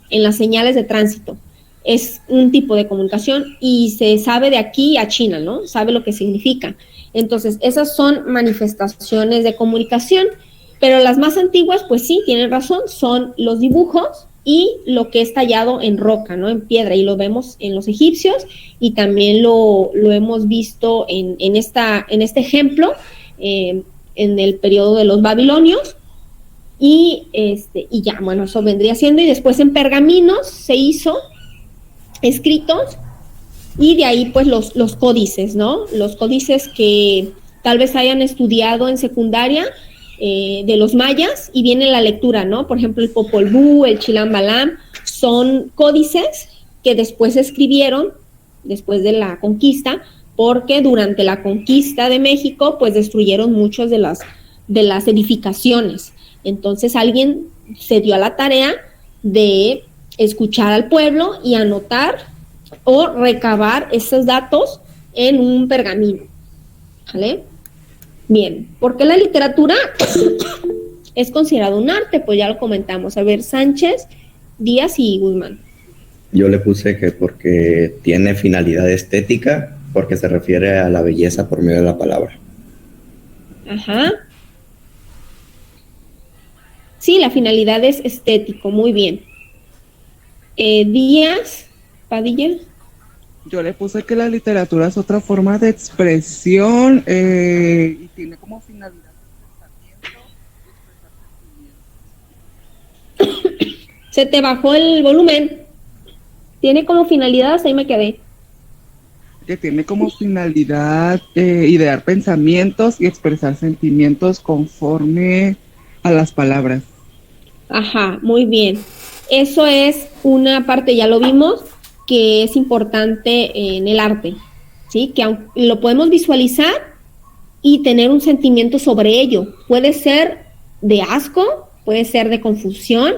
En las señales de tránsito. Es un tipo de comunicación y se sabe de aquí a China, ¿no? Sabe lo que significa. Entonces, esas son manifestaciones de comunicación, pero las más antiguas, pues sí, tienen razón, son los dibujos y lo que es tallado en roca, ¿no? En piedra, y lo vemos en los egipcios y también lo hemos visto en este ejemplo, en el periodo de los babilonios, y ya, bueno, eso vendría siendo, y después en pergaminos se hizo escritos, y de ahí pues los códices, ¿no? Los códices que tal vez hayan estudiado en secundaria, de los mayas, y viene la lectura, ¿no? Por ejemplo, el Popol Vuh, el Chilam Balam, son códices que después se escribieron, después de la conquista, porque durante la conquista de México, pues destruyeron muchas de las edificaciones. Entonces alguien se dio a la tarea de escuchar al pueblo y anotar o recabar esos datos en un pergamino, ¿vale? Bien, ¿por qué la literatura es considerado un arte? Pues ya lo comentamos. A ver, Sánchez, Díaz y Guzmán. Yo le puse que porque tiene finalidad estética, porque se refiere a la belleza por medio de la palabra. Ajá. Sí, la finalidad es estético, muy bien. Díaz, Padilla. Yo le puse que la literatura es otra forma de expresión y tiene como finalidad Se te bajó el volumen. Tiene como finalidad, ahí me quedé. que tiene como finalidad idear pensamientos y expresar sentimientos conforme a las palabras. Ajá, muy bien. Eso es una parte, ya lo vimos, que es importante en el arte, ¿sí? Que lo podemos visualizar y tener un sentimiento sobre ello. Puede ser de asco, puede ser de confusión,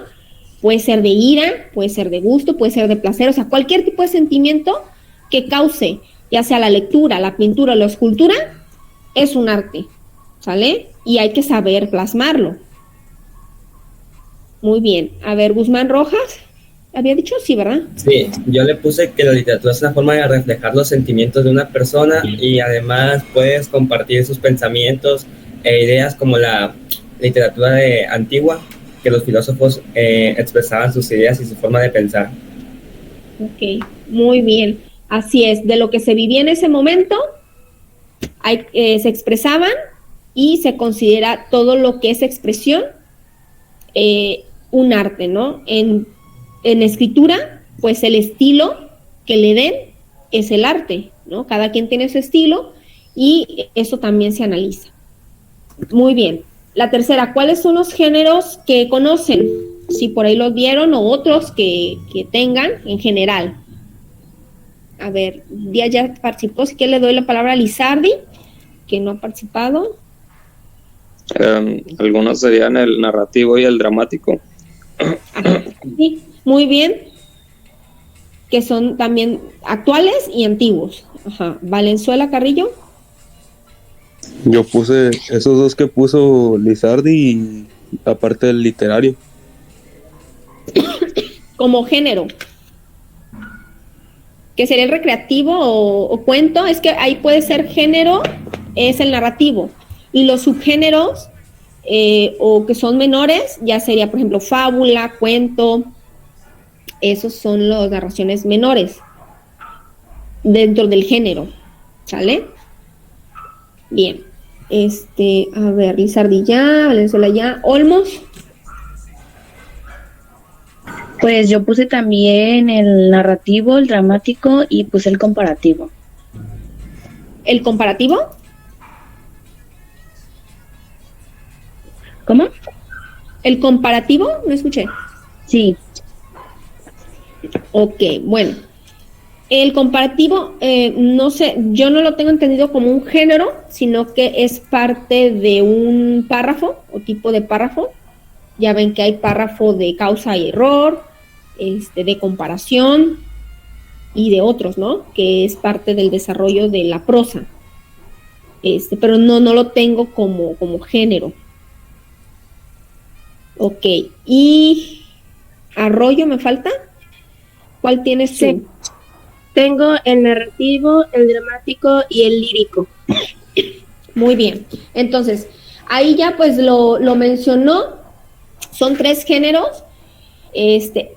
puede ser de ira, puede ser de gusto, puede ser de placer, o sea, cualquier tipo de sentimiento que cause, ya sea la lectura, la pintura o la escultura, es un arte, ¿sale? Y hay que saber plasmarlo. Muy bien. A ver, Guzmán Rojas, ¿había dicho? Sí, ¿verdad? Sí, yo le puse que la literatura es una forma de reflejar los sentimientos de una persona y además puedes compartir sus pensamientos e ideas como la literatura antigua, que los filósofos expresaban sus ideas y su forma de pensar. Ok, muy bien. Así es, de lo que se vivía en ese momento, se expresaban y se considera todo lo que es expresión un arte, ¿no? En escritura, pues el estilo que le den es el arte, ¿no? Cada quien tiene su estilo y eso también se analiza. Muy bien. La tercera, ¿cuáles son los géneros que conocen? Si por ahí los vieron o otros que tengan en general. A ver, Díaz ya participó, así que le doy la palabra a Lizardi, que no ha participado. Algunos serían el narrativo y el dramático. Ajá, sí, muy bien. Que son también actuales y antiguos. Ajá. Valenzuela Carrillo. Yo puse esos dos que puso Lizardi y aparte del literario. Como género. Que sería el recreativo o cuento. Es que ahí puede ser género, es el narrativo. Y los subgéneros o que son menores, ya sería, por ejemplo, fábula, cuento. Esos son las narraciones menores dentro del género. ¿Sale? Bien. A ver, Lizardi ya, Valenzuela ya. Olmos. Pues yo puse también el narrativo, el dramático y puse el comparativo. ¿El comparativo? ¿Cómo? ¿El comparativo? No escuché. Sí. Ok, bueno. El comparativo, no sé, yo no lo tengo entendido como un género, sino que es parte de un párrafo o tipo de párrafo. Ya ven que hay párrafo de causa y error, de comparación y de otros, ¿no? Que es parte del desarrollo de la prosa. Pero no lo tengo como género. Ok, y Arroyo, ¿me falta? ¿Cuál tienes tú? Sí. Tengo el narrativo, el dramático y el lírico. Muy bien. Entonces, ahí ya pues lo mencionó. Son 3 géneros.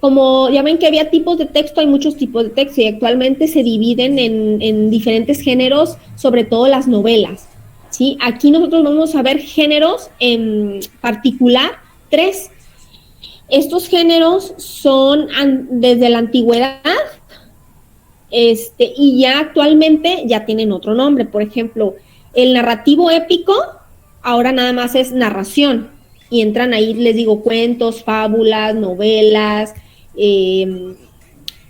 Como ya ven que había tipos de texto, hay muchos tipos de texto y actualmente se dividen en diferentes géneros, sobre todo las novelas, ¿sí? Aquí nosotros vamos a ver géneros en particular, 3. Estos géneros son desde la antigüedad, y ya actualmente ya tienen otro nombre. Por ejemplo, el narrativo épico ahora nada más es narración, y entran ahí, les digo, cuentos, fábulas, novelas,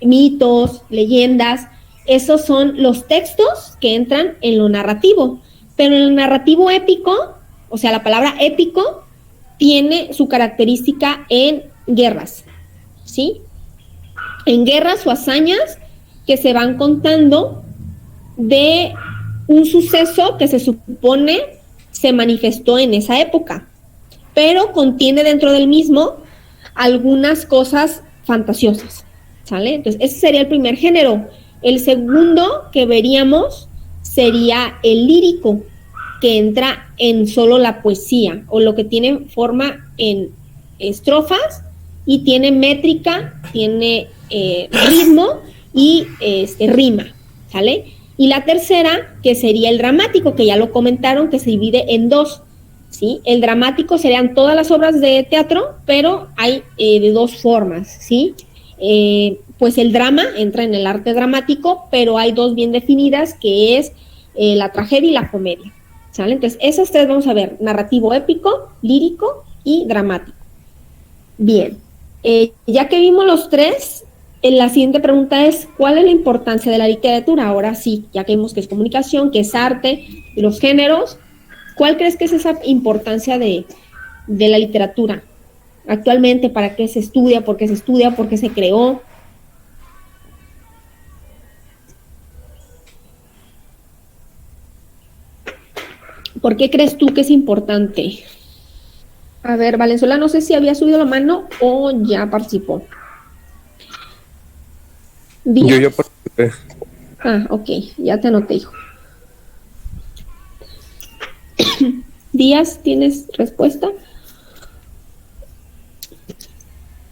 mitos, leyendas. Esos son los textos que entran en lo narrativo. Pero en el narrativo épico, o sea, la palabra épico tiene su característica en guerras, ¿sí? En guerras o hazañas que se van contando de un suceso que se supone se manifestó en esa época, pero contiene dentro del mismo algunas cosas fantasiosas, ¿sale? Entonces, ese sería el primer género. El segundo que veríamos sería el lírico, que entra en solo la poesía, o lo que tiene forma en estrofas y tiene métrica, tiene ritmo y rima, ¿sale? Y la tercera, que sería el dramático, que ya lo comentaron, que se divide en 2, ¿sí? El dramático serían todas las obras de teatro, pero hay de 2 formas, ¿sí? Pues el drama entra en el arte dramático, pero hay 2 bien definidas, que es la tragedia y la comedia, ¿sale? Entonces, esas 3 vamos a ver: narrativo épico, lírico y dramático. Bien, ya que vimos los 3, la siguiente pregunta es: ¿cuál es la importancia de la literatura? Ahora sí, ya que vimos que es comunicación, que es arte, los géneros, ¿cuál crees que es esa importancia de la literatura actualmente? ¿Para qué se estudia? ¿Por qué se estudia? ¿Por qué se creó? ¿Por qué crees tú que es importante? A ver, Valenzuela, no sé si había subido la mano o ya participó. ¿Díaz? Yo ya participé. Ah, ok, ya te anoté, hijo. Díaz, ¿tienes respuesta?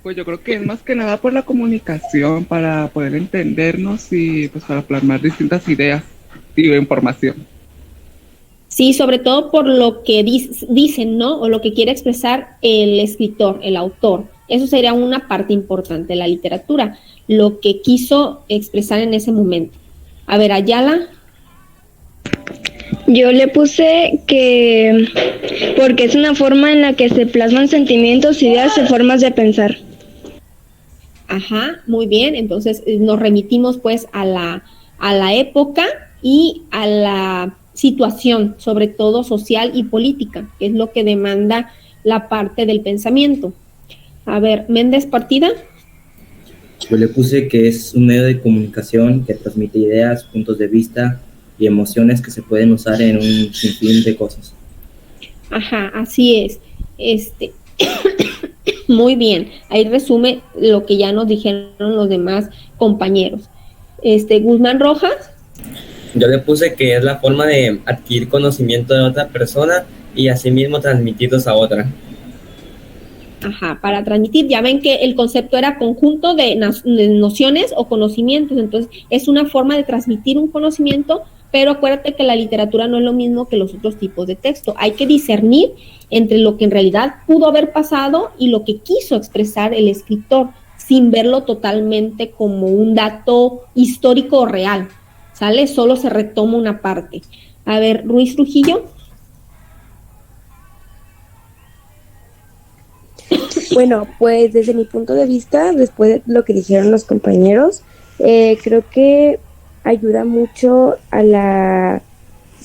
Pues yo creo que es más que nada por la comunicación, para poder entendernos y pues para plasmar distintas ideas y información. Sí, sobre todo por lo que dicen, ¿no? O lo que quiere expresar el escritor, el autor. Eso sería una parte importante de la literatura, lo que quiso expresar en ese momento. A ver, Ayala. Yo le puse que porque es una forma en la que se plasman sentimientos, ideas y formas de pensar. Ajá, muy bien. Entonces nos remitimos pues a la época y a la situación, sobre todo social y política, que es lo que demanda la parte del pensamiento. A ver, Méndez Partida. Yo le puse que es un medio de comunicación que transmite ideas, puntos de vista y emociones que se pueden usar en un sinfín de cosas. Ajá, así es. Muy bien, ahí resume lo que ya nos dijeron los demás compañeros. Guzmán Rojas. Yo le puse que es la forma de adquirir conocimiento de otra persona y asimismo transmitirlos a otra. Ajá, para transmitir, ya ven que el concepto era conjunto de nociones o conocimientos, entonces es una forma de transmitir un conocimiento, pero acuérdate que la literatura no es lo mismo que los otros tipos de texto. Hay que discernir entre lo que en realidad pudo haber pasado y lo que quiso expresar el escritor, sin verlo totalmente como un dato histórico o real, ¿sale? Solo se retoma una parte. A ver, Ruiz Trujillo. Bueno, pues desde mi punto de vista, después de lo que dijeron los compañeros, creo que ayuda mucho a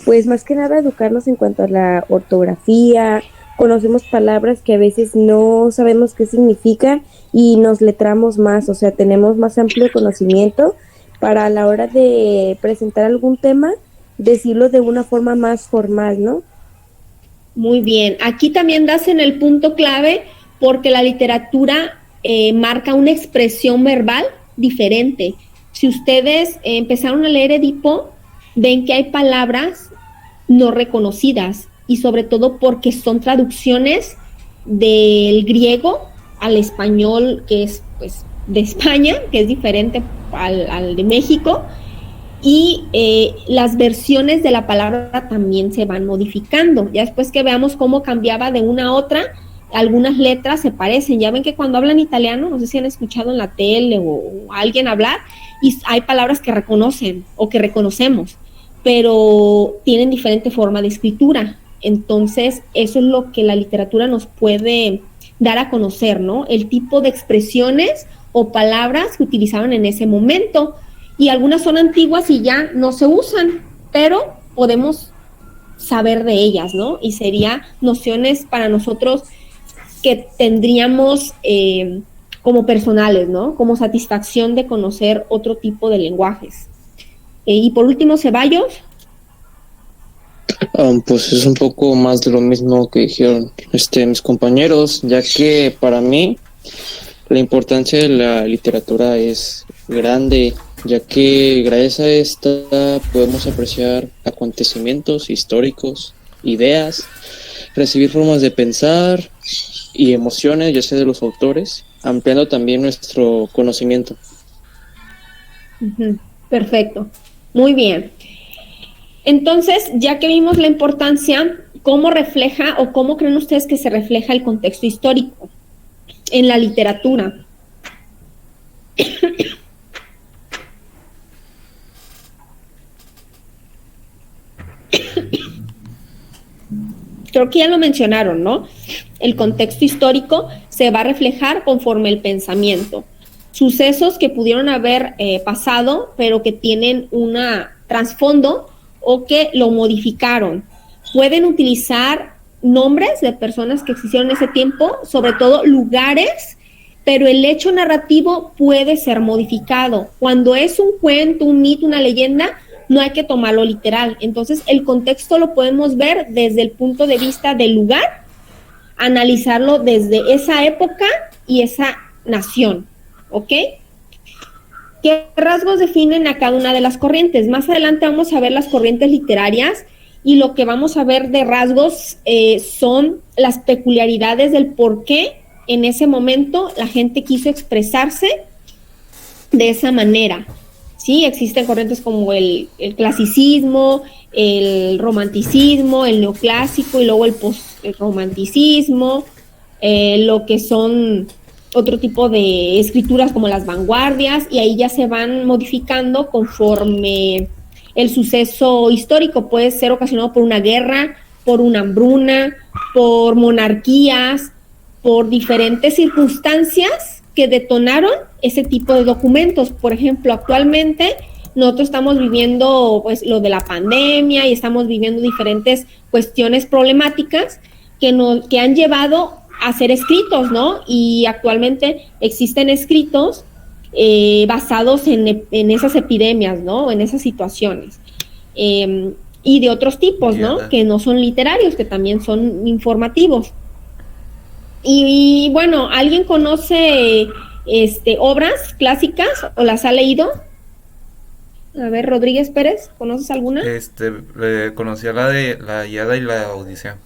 pues más que nada educarnos en cuanto a la ortografía. Conocemos palabras que a veces no sabemos qué significan y nos letramos más, o sea, tenemos más amplio conocimiento para a la hora de presentar algún tema, decirlo de una forma más formal, ¿no? Muy bien, aquí también das en el punto clave, porque la literatura marca una expresión verbal diferente. Si ustedes empezaron a leer Edipo, ven que hay palabras no reconocidas, y sobre todo porque son traducciones del griego al español, que es pues de España, que es diferente al de México, y las versiones de la palabra también se van modificando. Ya después que veamos cómo cambiaba de una a otra, algunas letras se parecen. Ya ven que cuando hablan italiano, no sé si han escuchado en la tele o a alguien hablar, y hay palabras que reconocen o que reconocemos, pero tienen diferente forma de escritura. Entonces, eso es lo que la literatura nos puede dar a conocer, ¿no? El tipo de expresiones o palabras que utilizaban en ese momento. Y algunas son antiguas y ya no se usan, pero podemos saber de ellas, ¿no? Y sería nociones para nosotros que tendríamos como personales, ¿no? Como satisfacción de conocer otro tipo de lenguajes. Y por último, Ceballos. Pues es un poco más de lo mismo que dijeron mis compañeros, ya que para mí la importancia de la literatura es grande, ya que gracias a esta podemos apreciar acontecimientos históricos, ideas, recibir formas de pensar y emociones, ya sea de los autores, ampliando también nuestro conocimiento. Perfecto, muy bien. Entonces, ya que vimos la importancia, ¿cómo refleja o cómo creen ustedes que se refleja el contexto histórico en la literatura? Creo que ya lo mencionaron, ¿no? El contexto histórico se va a reflejar conforme el pensamiento. Sucesos que pudieron haber pasado, pero que tienen un trasfondo o que lo modificaron. Pueden utilizar nombres de personas que existieron en ese tiempo, sobre todo lugares, pero el hecho narrativo puede ser modificado. Cuando es un cuento, un mito, una leyenda, no hay que tomarlo literal. Entonces, el contexto lo podemos ver desde el punto de vista del lugar, analizarlo desde esa época y esa nación, ¿ok? ¿Qué rasgos definen a cada una de las corrientes? Más adelante vamos a ver las corrientes literarias y lo que vamos a ver de rasgos son las peculiaridades del por qué en ese momento la gente quiso expresarse de esa manera. Sí, existen corrientes como el clasicismo, el romanticismo, el neoclásico y luego el postromanticismo, lo que son otro tipo de escrituras como las vanguardias, y ahí ya se van modificando conforme el suceso histórico puede ser ocasionado por una guerra, por una hambruna, por monarquías, por diferentes circunstancias que detonaron ese tipo de documentos. Por ejemplo, actualmente nosotros estamos viviendo pues lo de la pandemia y estamos viviendo diferentes cuestiones problemáticas que han llevado a ser escritos, ¿no? Y actualmente existen escritos basados en esas epidemias, ¿no? En esas situaciones. Y de otros tipos, ¿no? Que no son literarios, que también son informativos. Y bueno, ¿alguien conoce obras clásicas o las ha leído? A ver, Rodríguez Pérez, ¿conoces alguna? Conocía la de la Ilíada y la Odisea.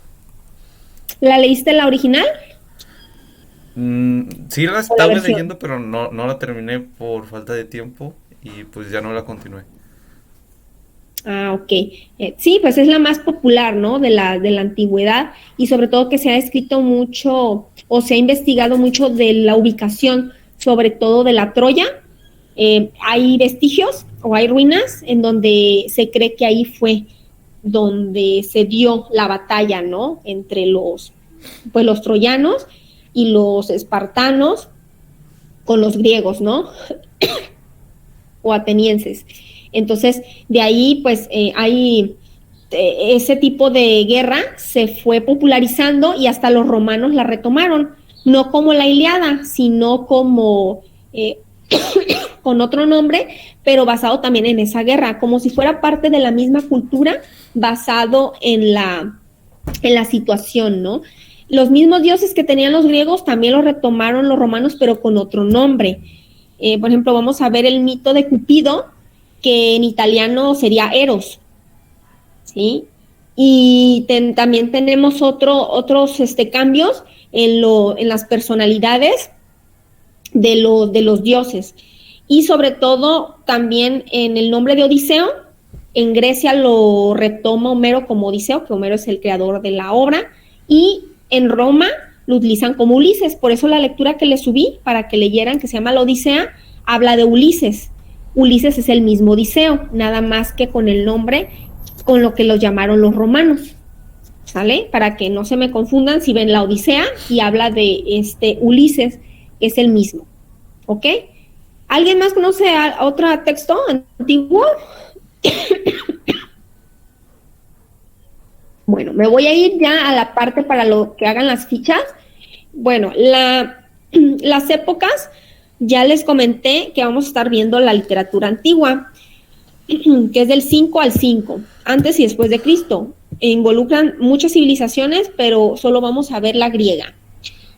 ¿La leíste la original? Sí la estaba leyendo, pero no la terminé por falta de tiempo y pues ya no la continué. Ah, ok. Sí, pues es la más popular, ¿no? De la antigüedad, y sobre todo que se ha escrito mucho o se ha investigado mucho de la ubicación, sobre todo de la Troya. Hay vestigios o hay ruinas en donde se cree que ahí fue donde se dio la batalla, ¿no? Entre los troyanos y los espartanos con los griegos, ¿no? O atenienses. Entonces, de ahí, pues, hay ese tipo de guerra se fue popularizando y hasta los romanos la retomaron, no como la Ilíada, sino como con otro nombre, pero basado también en esa guerra, como si fuera parte de la misma cultura, basado en la situación, ¿no? Los mismos dioses que tenían los griegos también los retomaron los romanos, pero con otro nombre. Por ejemplo, vamos a ver el mito de Cupido, que en italiano sería Eros, ¿sí? Y también tenemos otros cambios en las personalidades de los dioses. y sobre todo también en el nombre de Odiseo. En Grecia lo retoma Homero como Odiseo, que Homero es el creador de la obra, y en Roma lo utilizan como Ulises. Por eso la lectura que les subí para que leyeran, que se llama La Odisea, habla de Ulises. Ulises es el mismo Odiseo, nada más que con el nombre con lo que lo llamaron los romanos, ¿sale? Para que no se me confundan si ven La Odisea y habla de Ulises, es el mismo, ¿ok? ¿Alguien más conoce otro texto antiguo? Bueno, me voy a ir ya a la parte para lo que hagan las fichas. Bueno, las épocas, ya les comenté que vamos a estar viendo la literatura antigua, que es del 5 al 5, antes y después de Cristo. Involucran muchas civilizaciones, pero solo vamos a ver la griega.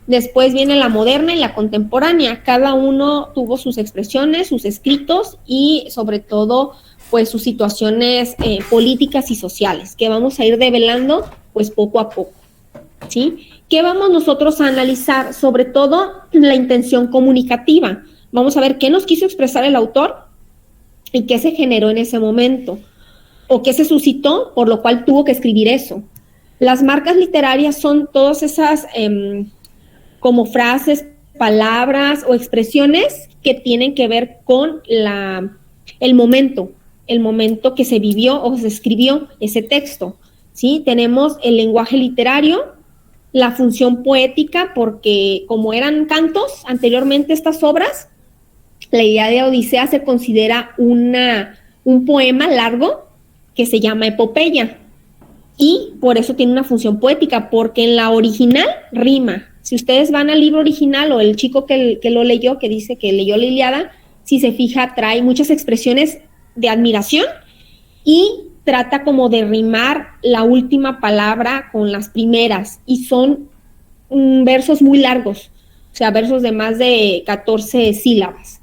Después viene la moderna y la contemporánea. Cada uno tuvo sus expresiones, sus escritos y sobre todo pues sus situaciones políticas y sociales, que vamos a ir develando pues poco a poco, ¿sí? ¿Qué vamos nosotros a analizar? Sobre todo la intención comunicativa. Vamos a ver qué nos quiso expresar el autor y qué se generó en ese momento, o qué se suscitó, por lo cual tuvo que escribir eso. Las marcas literarias son todas esas como frases, palabras o expresiones que tienen que ver con el momento que se vivió o se escribió ese texto, ¿sí? Tenemos el lenguaje literario, la función poética, porque como eran cantos anteriormente estas obras, la idea de Odisea se considera un poema largo que se llama epopeya, y por eso tiene una función poética, porque en la original rima. Si ustedes van al libro original, o el chico que lo leyó, que dice que leyó la Ilíada, si se fija, trae muchas expresiones de admiración y trata como de rimar la última palabra con las primeras, y son versos muy largos, o sea, versos de más de 14 sílabas,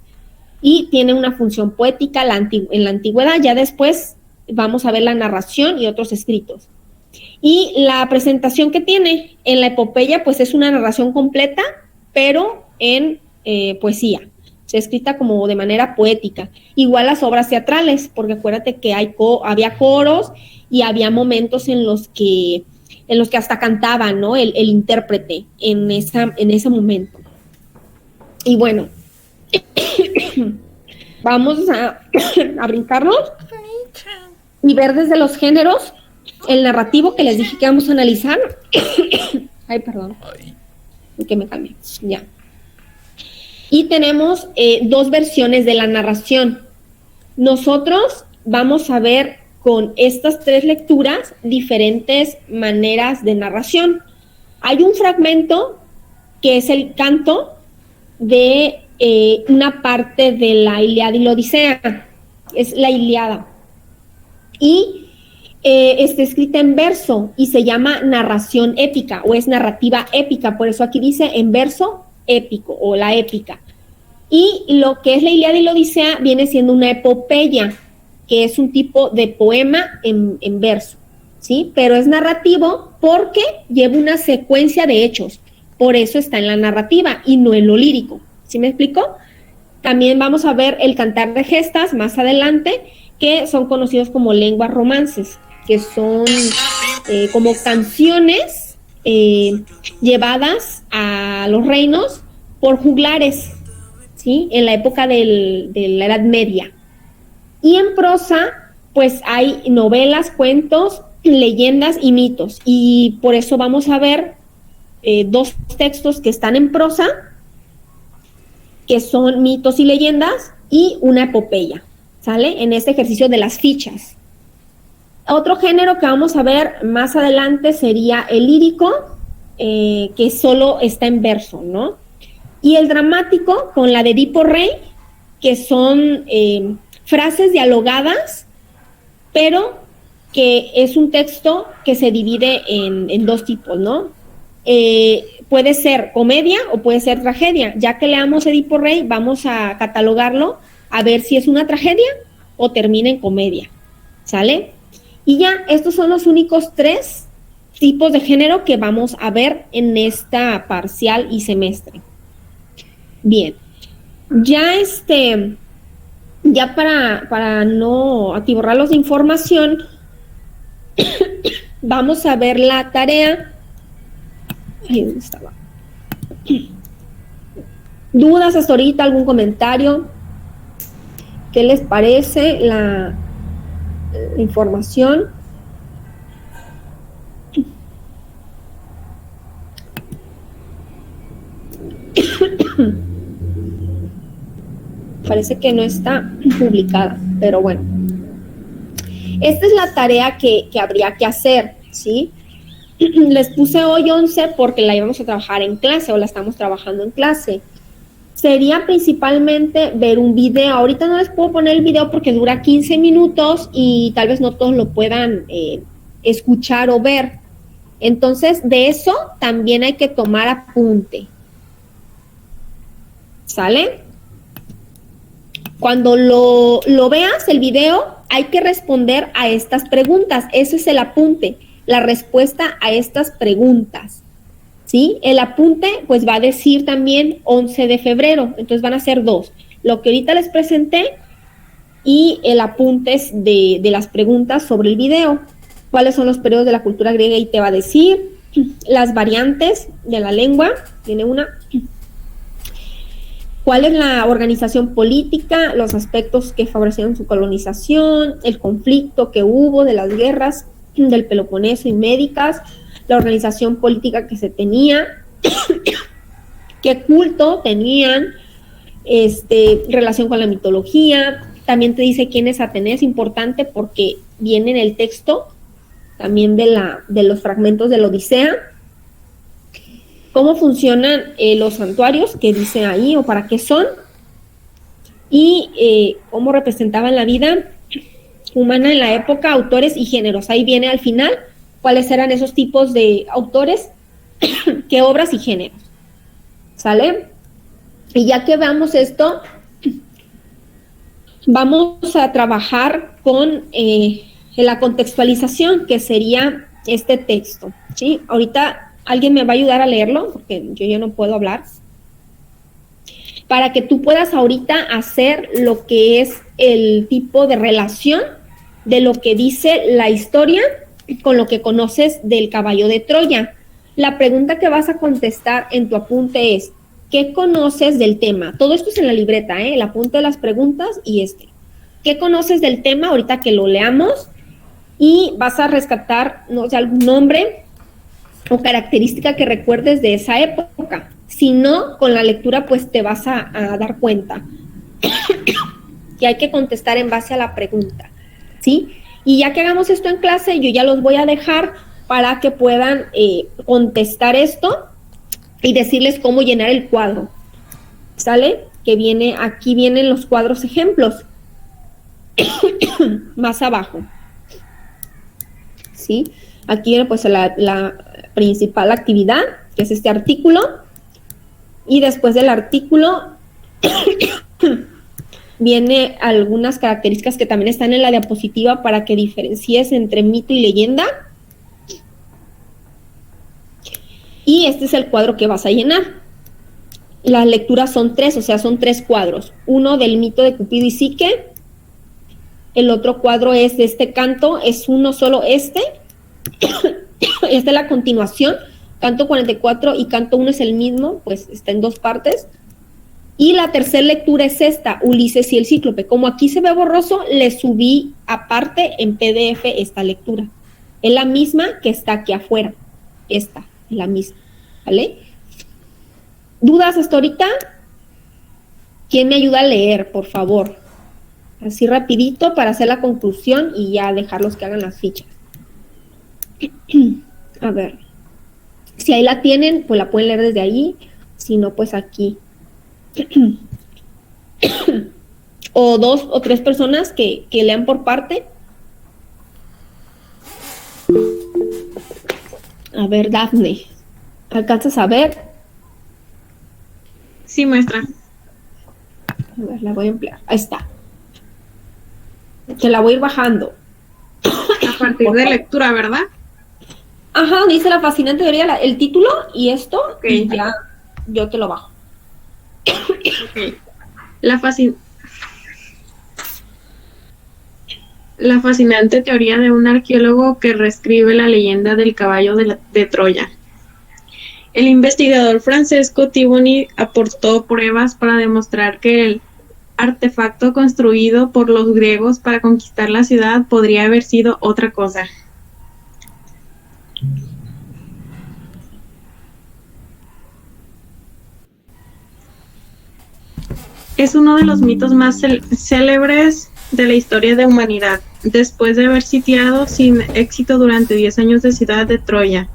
y tiene una función poética en la antigüedad. Ya después vamos a ver la narración y otros escritos. Y la presentación que tiene en la epopeya, pues es una narración completa, pero en poesía, se escrita como de manera poética. Igual las obras teatrales, porque acuérdate que había coros y había momentos en los que hasta cantaba, ¿no? El intérprete en ese momento. Y bueno, vamos a brincarnos y ver desde los géneros el narrativo que les dije que vamos a analizar. Ay, perdón. Que me cambié. Ya. Y tenemos dos versiones de la narración. Nosotros vamos a ver con estas tres lecturas diferentes maneras de narración. Hay un fragmento que es el canto de una parte de la Ilíada y la Odisea. Es la Ilíada. Y está escrita en verso y se llama narración épica, o es narrativa épica, por eso aquí dice en verso épico o la épica. Y lo que es la Ilíada y la Odisea viene siendo una epopeya, que es un tipo de poema en verso, ¿sí? Pero es narrativo porque lleva una secuencia de hechos, por eso está en la narrativa y no en lo lírico, ¿sí me explico? También vamos a ver el cantar de gestas más adelante, que son conocidos como lenguas romances, que son como canciones llevadas a los reinos por juglares, ¿sí? En la época de la Edad Media. Y en prosa, pues hay novelas, cuentos, leyendas y mitos. Y por eso vamos a ver dos textos que están en prosa, que son mitos y leyendas, y una epopeya, ¿sale? En este ejercicio de las fichas. Otro género que vamos a ver más adelante sería el lírico, que solo está en verso, ¿no? Y el dramático con la de Edipo Rey, que son frases dialogadas, pero que es un texto que se divide en dos tipos, ¿no? Puede ser comedia o puede ser tragedia. Ya que leamos Edipo Rey, vamos a catalogarlo a ver si es una tragedia o termina en comedia, ¿sale? Y ya, estos son los únicos tres tipos de género que vamos a ver en esta parcial y semestre. Bien, ya ya para no atiborrarlos de información, vamos a ver la tarea. Ahí ¿dónde estaba? ¿Dudas hasta ahorita? ¿Algún comentario? ¿Qué les parece la información? Parece que no está publicada, pero bueno. Esta es la tarea que habría que hacer, ¿sí? Les puse hoy 11 porque la íbamos a trabajar en clase o la estamos trabajando en clase. Sería principalmente ver un video. Ahorita no les puedo poner el video porque dura 15 minutos y tal vez no todos lo puedan escuchar o ver. Entonces, de eso también hay que tomar apunte. ¿Sale? Cuando lo veas el video, hay que responder a estas preguntas. Ese es el apunte, la respuesta a estas preguntas. ¿Sí? El apunte, pues va a decir también 11 de febrero, entonces van a ser 2. Lo que ahorita les presenté y el apunte es de las preguntas sobre el video. ¿Cuáles son los periodos de la cultura griega? Y te va a decir las variantes de la lengua, tiene una. ¿Cuál es la organización política? Los aspectos que favorecieron su colonización, el conflicto que hubo de las guerras del Peloponeso y médicas, la organización política que se tenía, qué culto tenían, relación con la mitología. También te dice quién es Atenea, es importante porque viene en el texto también de los fragmentos de la Odisea. Cómo funcionan los santuarios que dice ahí o para qué son, y cómo representaban la vida humana en la época, autores y géneros. Ahí viene al final cuáles eran esos tipos de autores, qué obras y géneros. ¿Sale? Y ya que veamos esto, vamos a trabajar con la contextualización, que sería este texto, ¿sí? Ahorita alguien me va a ayudar a leerlo, porque yo ya no puedo hablar, para que tú puedas ahorita hacer lo que es el tipo de relación de lo que dice la historia con lo que conoces del caballo de Troya. La pregunta que vas a contestar en tu apunte es, ¿qué conoces del tema? Todo esto es en la libreta, el apunte de las preguntas y ¿qué conoces del tema? Ahorita que lo leamos, y vas a rescatar, no sé, algún nombre o característica que recuerdes de esa época. Si no, con la lectura pues te vas a dar cuenta que hay que contestar en base a la pregunta, ¿sí? Y ya que hagamos esto en clase, yo ya los voy a dejar para que puedan contestar esto y decirles cómo llenar el cuadro, ¿sale? Que viene, aquí vienen los cuadros ejemplos, más abajo, ¿sí? Aquí viene pues la principal actividad, que es este artículo, y después del artículo viene algunas características que también están en la diapositiva para que diferencies entre mito y leyenda. Y este es el cuadro que vas a llenar. Las lecturas son 3, o sea, son 3 cuadros. Uno del mito de Cupido y Psique. El otro cuadro es de este canto, es uno solo este. Esta es la continuación. Canto 44 y canto 1 es el mismo, pues está en 2 partes. Y la tercera lectura es esta, Ulises y el Cíclope. Como aquí se ve borroso, le subí aparte en PDF esta lectura. Es la misma que está aquí afuera. Esta es la misma, ¿vale? ¿Dudas hasta ahorita? ¿Quién me ayuda a leer, por favor? Así rapidito para hacer la conclusión y ya dejarlos que hagan las fichas. A ver. Si ahí la tienen, pues la pueden leer desde ahí. Si no, pues aquí. O 2 o 3 personas que lean por parte. A ver, Dafne, ¿alcanzas a ver? Sí, maestra. A ver, la voy a emplear. Ahí está. Que la voy a ir bajando. A partir de lectura, ¿verdad? Ajá, dice la fascinante teoría, el título y esto, okay. Y ya yo te lo bajo. Okay. la fascinante teoría de un arqueólogo que reescribe la leyenda del caballo de Troya. El investigador Francesco Tivoni aportó pruebas para demostrar que el artefacto construido por los griegos para conquistar la ciudad podría haber sido otra cosa. Es uno de los mitos más célebres de la historia de la humanidad. Después de haber sitiado sin éxito durante 10 años de ciudad de Troya,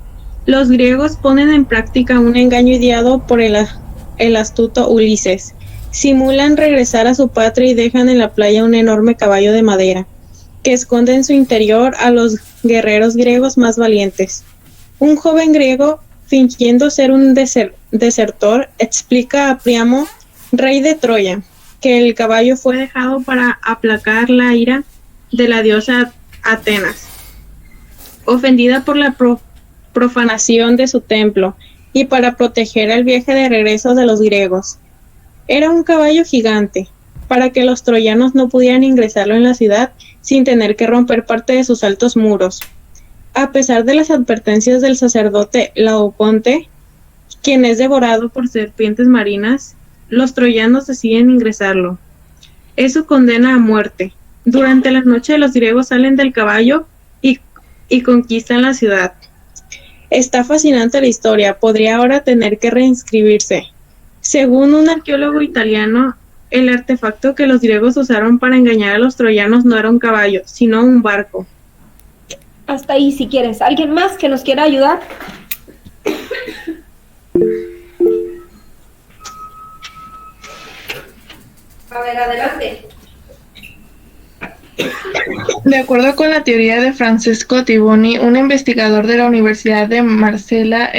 los griegos ponen en práctica un engaño ideado por el astuto Ulises. Simulan regresar a su patria y dejan en la playa un enorme caballo de madera, que esconde en su interior a los guerreros griegos más valientes. Un joven griego, fingiendo ser un desertor, explica a Priamo, rey de Troya, que el caballo fue dejado para aplacar la ira de la diosa Atenas, ofendida por la profanación de su templo, y para proteger el viaje de regreso de los griegos. Era un caballo gigante, para que los troyanos no pudieran ingresarlo en la ciudad sin tener que romper parte de sus altos muros. A pesar de las advertencias del sacerdote Laoconte, quien es devorado por serpientes marinas, los troyanos deciden ingresarlo. Es su condena a muerte. Durante la noche los griegos salen del caballo y conquistan la ciudad. Está fascinante la historia, podría ahora tener que reinscribirse. Según un arqueólogo italiano, el artefacto que los griegos usaron para engañar a los troyanos no era un caballo, sino un barco. Hasta ahí si quieres. ¿Alguien más que nos quiera ayudar? A ver, adelante. De acuerdo con la teoría de Francesco Tivoni, un investigador de la Universidad de Marsella,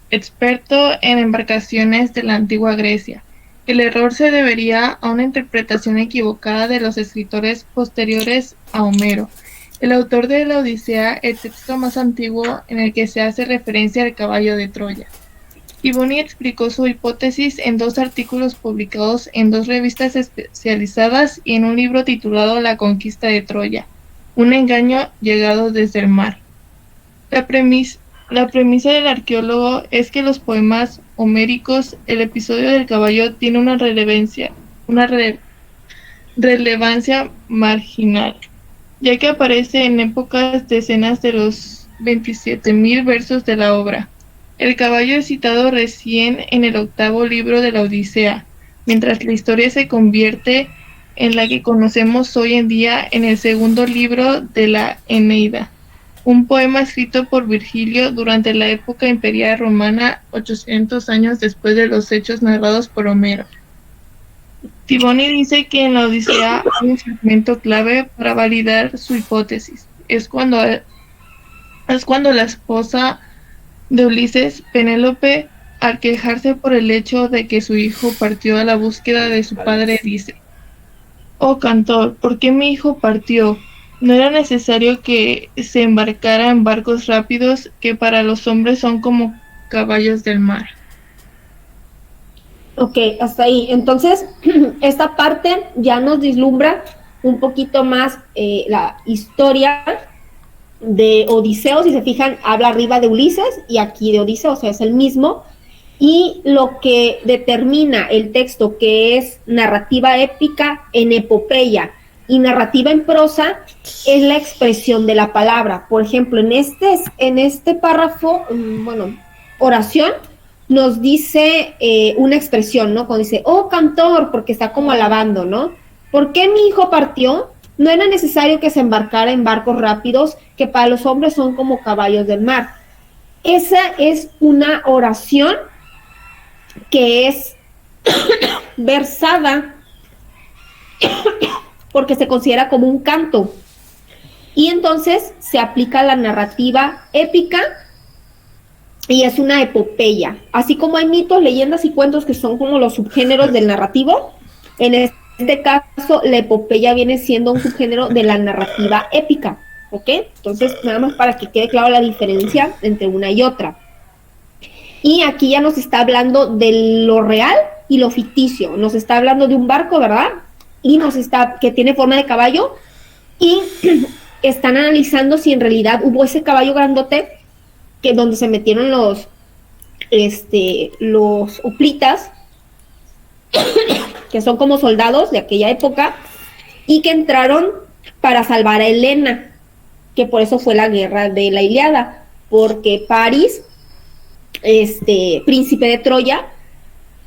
experto en embarcaciones de la antigua Grecia, el error se debería a una interpretación equivocada de los escritores posteriores a Homero, el autor de la Odisea, el texto más antiguo en el que se hace referencia al caballo de Troya. Tivoni explicó su hipótesis en 2 artículos publicados en 2 revistas especializadas y en un libro titulado La conquista de Troya, un engaño llegado desde el mar. La premisa del arqueólogo es que los poemas homéricos, el episodio del caballo tiene una relevancia marginal, ya que aparece en épocas decenas de los 27.000 versos de la obra. El caballo es citado recién en el 8º libro de la Odisea, mientras la historia se convierte en la que conocemos hoy en día en el 2º libro de la Eneida, un poema escrito por Virgilio durante la época imperial romana, 800 años después de los hechos narrados por Homero. Tivoni dice que en la Odisea hay un fragmento clave para validar su hipótesis. Es cuando la esposa de Ulises, Penélope, al quejarse por el hecho de que su hijo partió a la búsqueda de su padre, dice: «Oh cantor, ¿por qué mi hijo partió? No era necesario que se embarcara en barcos rápidos que para los hombres son como caballos del mar». Ok, hasta ahí. Entonces, esta parte ya nos vislumbra un poquito más la historia de Odiseo. Si se fijan, habla arriba de Ulises y aquí de Odiseo, o sea, es el mismo. Y lo que determina el texto, que es narrativa épica en epopeya y narrativa en prosa, es la expresión de la palabra. Por ejemplo, en este párrafo, oración, nos dice una expresión, ¿no? Cuando dice, oh cantor, porque está como alabando, ¿no? ¿Por qué mi hijo partió? No era necesario que se embarcara en barcos rápidos, que para los hombres son como caballos del mar. Esa es una oración que es versada porque se considera como un canto. Y entonces se aplica la narrativa épica y es una epopeya. Así como hay mitos, leyendas y cuentos que son como los subgéneros del narrativo, en este caso la epopeya viene siendo un subgénero de la narrativa épica, ¿ok? Entonces, nada más para que quede claro la diferencia entre una y otra. Y aquí ya nos está hablando de lo real y lo ficticio. Nos está hablando de un barco, ¿verdad? Y que tiene forma de caballo. Y están analizando si en realidad hubo ese caballo grandote que donde se metieron los hoplitas, que son como soldados de aquella época, y que entraron para salvar a Helena, que por eso fue la guerra de la Ilíada, porque París, príncipe de Troya,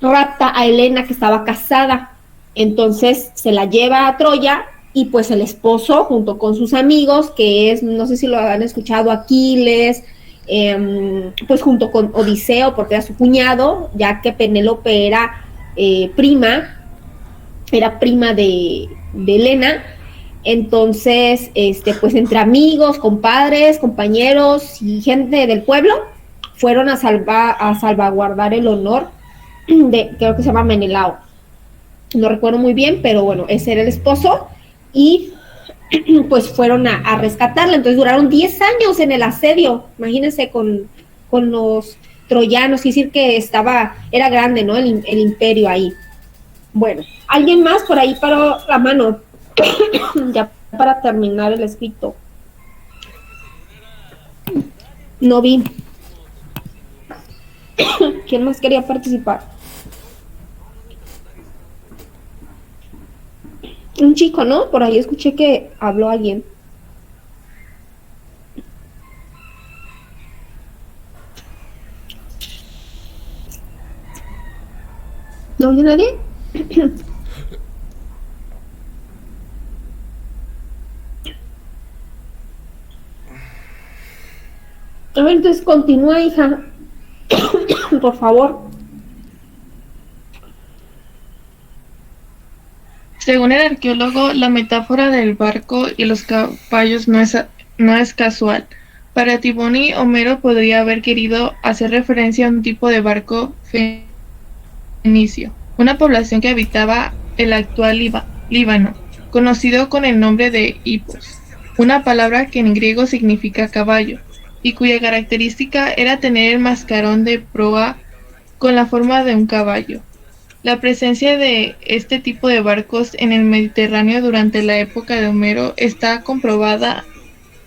rapta a Helena, que estaba casada, entonces se la lleva a Troya, y pues el esposo, junto con sus amigos, que es, no sé si lo han escuchado, Aquiles, pues junto con Odiseo, porque era su cuñado, ya que Penélope era prima de Helena. Entonces, pues entre amigos, compadres, compañeros y gente del pueblo, fueron a salvaguardar el honor de, creo que se llama Menelao, no recuerdo muy bien, pero bueno, ese era el esposo, y pues fueron a rescatarla. Entonces duraron 10 años en el asedio, imagínense, con los troyanos, es decir que era grande, ¿no? El imperio ahí. Bueno, ¿alguien más por ahí paró la mano? Ya para terminar el escrito. No vi. ¿Quién más quería participar? Un chico, ¿no? Por ahí escuché que habló alguien. ¿No oye nadie? A ver, entonces continúa, hija. Por favor. Según el arqueólogo, la metáfora del barco y los caballos no es casual. Para Tiboni, Homero podría haber querido hacer referencia a un tipo de barco fenicio, una población que habitaba el actual Líbano, conocido con el nombre de Hipos, una palabra que en griego significa caballo, y cuya característica era tener el mascarón de proa con la forma de un caballo. La presencia de este tipo de barcos en el Mediterráneo durante la época de Homero está comprobada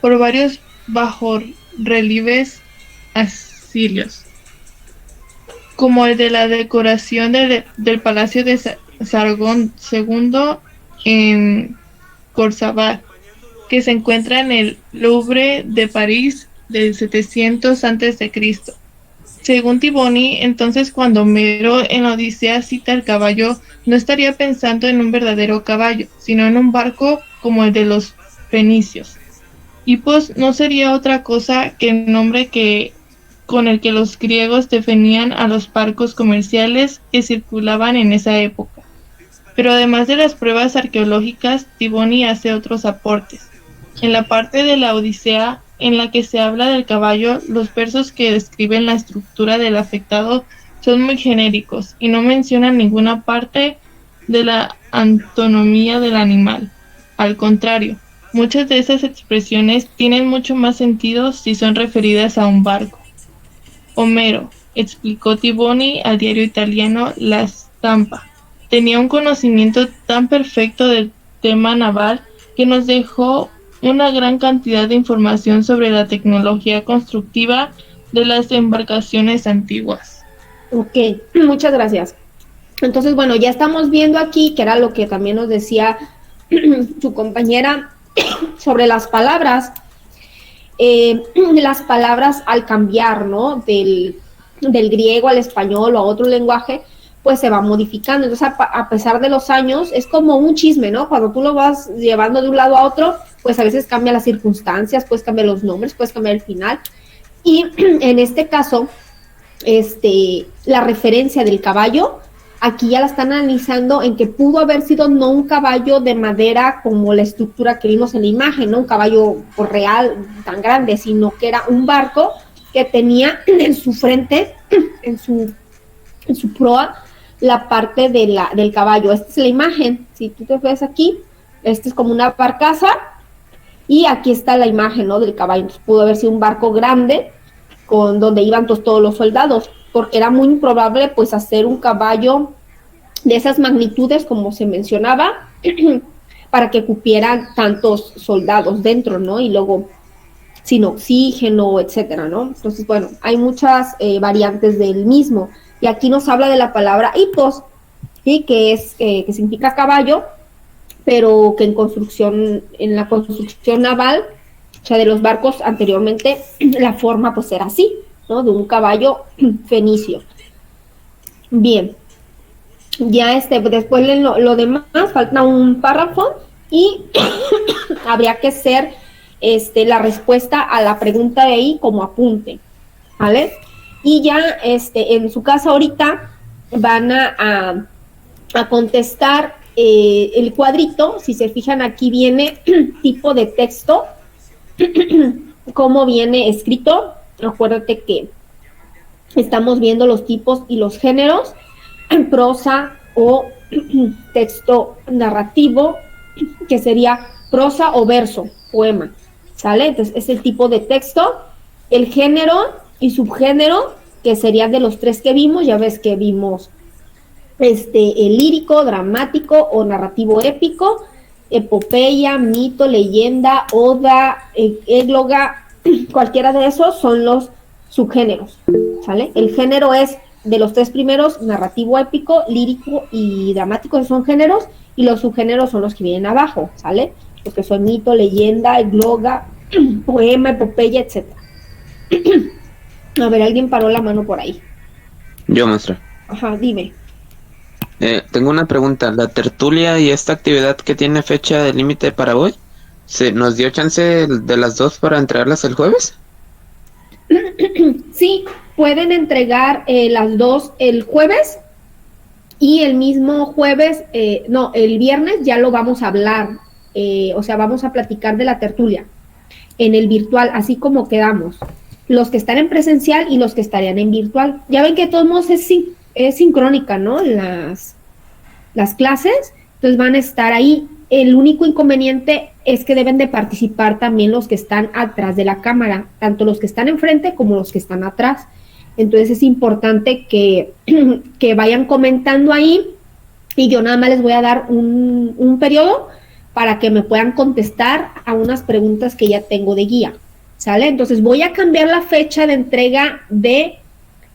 por varios bajorrelieves asirios, como el de la decoración del Palacio de Sargón II en Khorsabad, que se encuentra en el Louvre de París del 700 a.C. Según Tiboni, entonces cuando Homero en la Odisea cita el caballo, no estaría pensando en un verdadero caballo, sino en un barco como el de los fenicios. Hipos no sería otra cosa que el nombre con el que los griegos definían a los barcos comerciales que circulaban en esa época. Pero además de las pruebas arqueológicas, Tiboni hace otros aportes. En la parte de la Odisea en la que se habla del caballo, los versos que describen la estructura del afectado son muy genéricos y no mencionan ninguna parte de la anatomía del animal. Al contrario, muchas de esas expresiones tienen mucho más sentido si son referidas a un barco. Homero, explicó Tiboni al diario italiano La Stampa, tenía un conocimiento tan perfecto del tema naval que nos dejó una gran cantidad de información sobre la tecnología constructiva de las embarcaciones antiguas. Ok, muchas gracias. Entonces, bueno, ya estamos viendo aquí, que era lo que también nos decía su compañera, sobre las palabras. Las palabras al cambiar, ¿no? Del griego al español o a otro lenguaje, pues se va modificando. Entonces, a pesar de los años, es como un chisme, ¿no? Cuando tú lo vas llevando de un lado a otro, pues a veces cambia las circunstancias, puedes cambiar los nombres, puedes cambiar el final. Y en este caso, la referencia del caballo, aquí ya la están analizando en que pudo haber sido no un caballo de madera como la estructura que vimos en la imagen, no un caballo real tan grande, sino que era un barco que tenía en su frente, en su proa, la parte del caballo. Esta es la imagen, si tú te ves aquí, esta es como una barcaza, y aquí está la imagen, ¿no? Del caballo. Entonces pudo haber sido un barco grande con donde iban todos los soldados, porque era muy improbable pues hacer un caballo de esas magnitudes como se mencionaba para que cupieran tantos soldados dentro, ¿no? Y luego sin oxígeno, etcétera, ¿no? Entonces, bueno, hay muchas variantes del mismo. Y aquí nos habla de la palabra hipos, ¿sí? Que significa caballo, pero que en la construcción naval, o sea, de los barcos anteriormente, la forma pues era así, ¿no? De un caballo fenicio. Bien. Ya después lo demás, falta un párrafo y habría que hacer la respuesta a la pregunta de ahí como apunte, ¿vale? Y ya en su casa ahorita van a contestar el cuadrito. Si se fijan, aquí viene tipo de texto, cómo viene escrito. Acuérdate que estamos viendo los tipos y los géneros, prosa o texto narrativo, que sería prosa o verso, poema, ¿sale? Entonces es el tipo de texto, el género y subgénero, que serían de los tres que vimos. Ya ves que vimos el lírico, dramático o narrativo épico, epopeya, mito, leyenda, oda, égloga, cualquiera de esos son los subgéneros, ¿sale? El género es de los tres primeros: narrativo épico, lírico y dramático, esos son géneros, y los subgéneros son los que vienen abajo, ¿sale? Los que son mito, leyenda, égloga, poema, epopeya, etc. A ver, alguien paró la mano por ahí. Yo, maestra. Ajá, dime. Tengo una pregunta. ¿La tertulia y esta actividad que tiene fecha de límite para hoy, nos dio chance de las dos para entregarlas el jueves? Sí, pueden entregar las dos el jueves, y el mismo jueves, el viernes ya lo vamos a hablar, o sea, vamos a platicar de la tertulia en el virtual, así como quedamos. Los que están en presencial y los que estarían en virtual. Ya ven que de todos modos es sincrónica, ¿no? Las clases, entonces van a estar ahí. El único inconveniente es que deben de participar también los que están atrás de la cámara, tanto los que están enfrente como los que están atrás. Entonces es importante que vayan comentando ahí, y yo nada más les voy a dar un periodo para que me puedan contestar a unas preguntas que ya tengo de guía, ¿sale? Entonces voy a cambiar la fecha de entrega de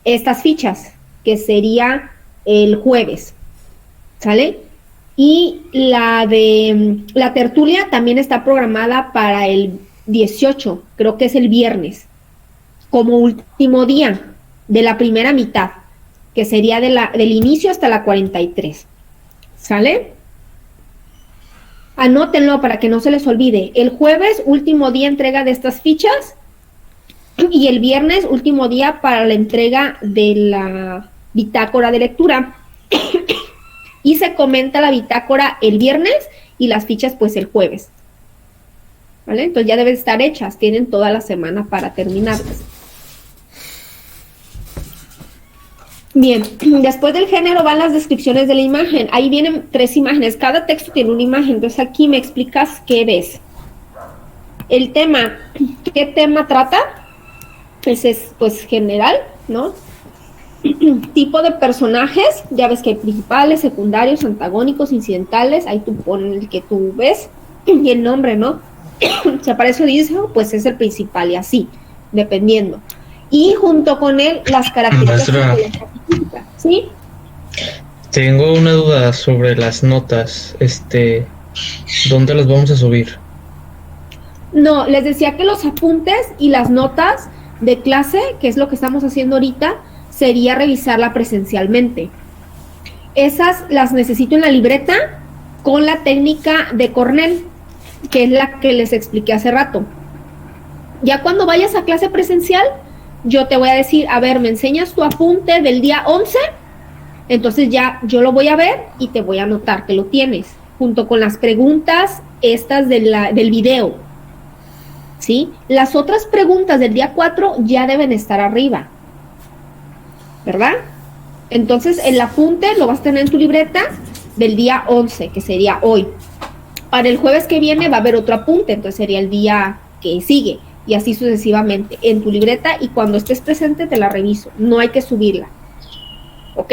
estas fichas, que sería el jueves, ¿sale? Y la de la tertulia también está programada para el 18, creo que es el viernes, como último día de la primera mitad, que sería del inicio hasta la 43, ¿sale? Anótenlo para que no se les olvide. El jueves, último día entrega de estas fichas, y el viernes, último día para la entrega de la bitácora de lectura. Y se comenta la bitácora el viernes y las fichas pues el jueves, ¿vale? Entonces ya deben estar hechas, tienen toda la semana para terminarlas. Bien, después del género van las descripciones de la imagen. Ahí vienen 3 imágenes, cada texto tiene una imagen. Entonces aquí me explicas qué ves. El tema, ¿qué tema trata? Pues es pues general, ¿no? Tipo de personajes, ya ves que hay principales, secundarios, antagónicos, incidentales. Ahí tú pones el que tú ves y el nombre, ¿no? Si aparece Odiseo, pues es el principal, y así, dependiendo. Y junto con él las características. Maestra, de la característica, ¿sí? tengo una duda sobre las notas. ¿Dónde las vamos a subir? No, les decía que los apuntes y las notas de clase, que es lo que estamos haciendo ahorita, sería revisarla presencialmente. Esas las necesito en la libreta con la técnica de Cornell, que es la que les expliqué hace rato. Ya cuando vayas a clase presencial, yo te voy a decir, a ver, ¿me enseñas tu apunte del día 11? Entonces ya yo lo voy a ver y te voy a anotar que lo tienes, junto con las preguntas estas del video, ¿sí? Las otras preguntas del día 4 ya deben estar arriba, ¿verdad? Entonces el apunte lo vas a tener en tu libreta del día 11, que sería hoy. Para el jueves que viene va a haber otro apunte, entonces sería el día que sigue, y así sucesivamente en tu libreta, y cuando estés presente te la reviso. No hay que subirla, ¿ok?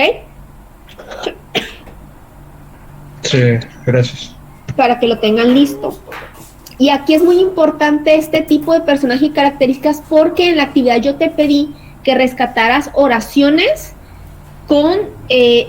Sí, gracias. para que lo tengan listo. Y aquí es muy importante este tipo de personaje y características porque en la actividad yo te pedí que rescataras oraciones con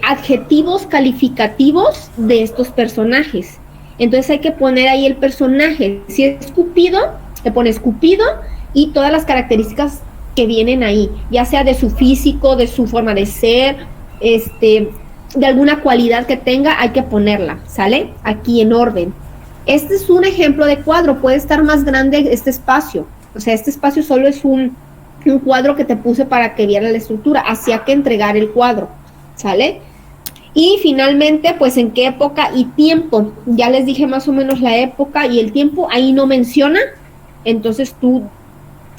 adjetivos calificativos de estos personajes. Entonces hay que poner ahí el personaje. Si es Cupido, le pones Cupido y todas las características que vienen ahí, ya sea de su físico, de su forma de ser, de alguna cualidad que tenga, hay que ponerla, ¿sale? Aquí en orden. Este es un ejemplo de cuadro, puede estar más grande este espacio, o sea, este espacio solo es un cuadro que te puse para que vieran la estructura, así hay que entregar el cuadro, ¿sale? Y finalmente, pues en qué época y tiempo, ya les dije más o menos la época y el tiempo, ahí no menciona, entonces tú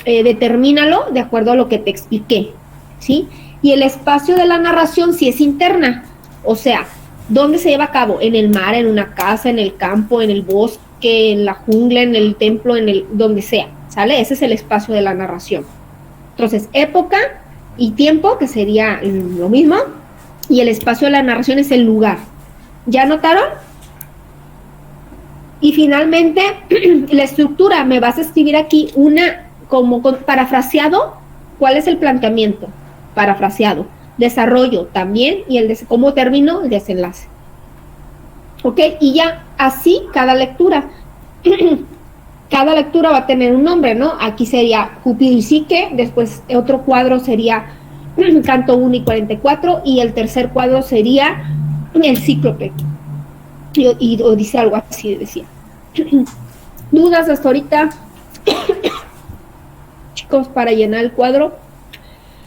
determínalo de acuerdo a lo que te expliqué, ¿sí? Y el espacio de la narración si es interna, o sea, ¿dónde se lleva a cabo? En el mar, en una casa, en el campo, en el bosque, en la jungla, en el templo, donde sea, ¿sale? Ese es el espacio de la narración. Entonces, época y tiempo, que sería lo mismo, y el espacio de la narración es el lugar. ¿Ya notaron? Y finalmente, la estructura, me vas a escribir aquí como parafraseado, ¿cuál es el planteamiento? Parafraseado. Desarrollo también, y cómo terminó el desenlace. ¿Ok? Y ya, así cada lectura. Cada lectura va a tener un nombre, ¿no? Aquí sería Cupido y Psique, después otro cuadro sería Canto 1 y 44, y el tercer cuadro sería El Cíclope. O dice algo así, decía. ¿Dudas hasta ahorita? Chicos, para llenar el cuadro,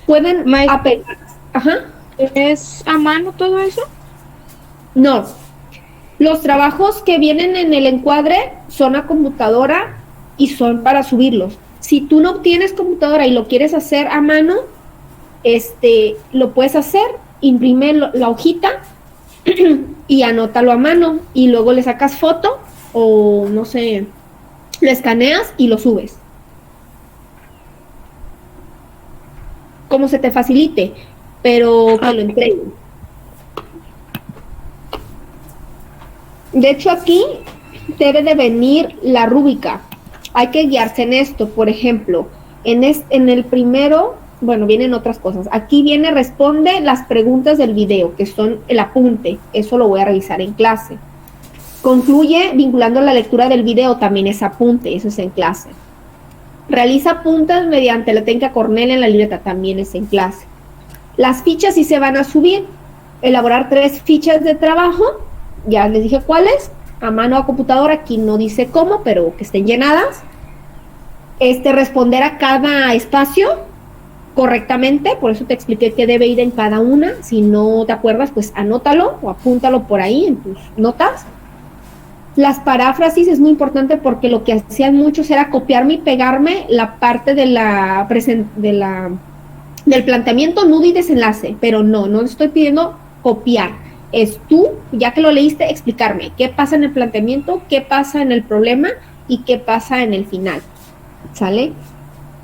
pueden apegar. Ajá. ¿Es a mano todo eso? No. Los trabajos que vienen en el encuadre son a computadora y son para subirlos. Si tú no tienes computadora y lo quieres hacer a mano, lo puedes hacer, imprime la hojita y anótalo a mano y luego le sacas foto o no sé, lo escaneas y lo subes. Como se te facilite, pero que lo entreguen. De hecho, aquí debe de venir la rúbrica. Hay que guiarse en esto. Por ejemplo, en el primero, bueno, vienen otras cosas. Aquí viene, responde las preguntas del video, que son el apunte. Eso lo voy a revisar en clase. Concluye vinculando la lectura del video, también es apunte, eso es en clase. Realiza apuntes mediante la técnica Cornell en la libreta, también es en clase. Las fichas sí se van a subir. Elaborar 3 fichas de trabajo, ya les dije cuáles, a mano o a computadora, aquí no dice cómo, pero que estén llenadas. Responder a cada espacio correctamente, por eso te expliqué que debe ir en cada una. Si no te acuerdas, pues anótalo o apúntalo por ahí en tus notas. Las paráfrasis es muy importante porque lo que hacían muchos era copiarme y pegarme la parte del planteamiento, nudo y desenlace, pero no estoy pidiendo copiar. Es tú, ya que lo leíste, explicarme qué pasa en el planteamiento, qué pasa en el problema y qué pasa en el final, ¿sale?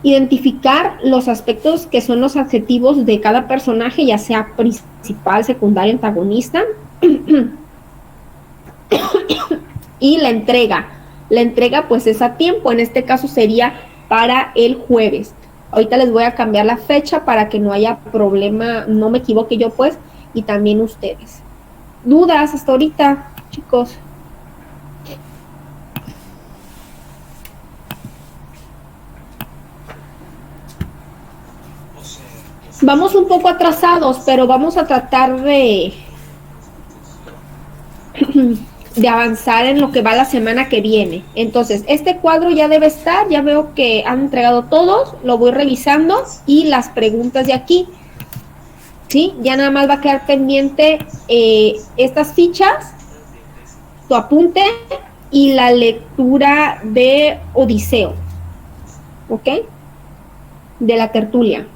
Identificar los aspectos que son los adjetivos de cada personaje, ya sea principal, secundario, antagonista. Y la entrega pues es a tiempo, en este caso sería para el jueves. Ahorita les voy a cambiar la fecha para que no haya problema, no me equivoque yo pues, y también ustedes. ¿Dudas hasta ahorita, chicos? Vamos un poco atrasados, pero vamos a tratar de avanzar en lo que va la semana que viene. Entonces, este cuadro ya debe estar, ya veo que han entregado todos, lo voy revisando y las preguntas de aquí. ¿Sí? Ya nada más va a quedar pendiente estas fichas, tu apunte y la lectura de Odiseo. ¿Ok? De la tertulia.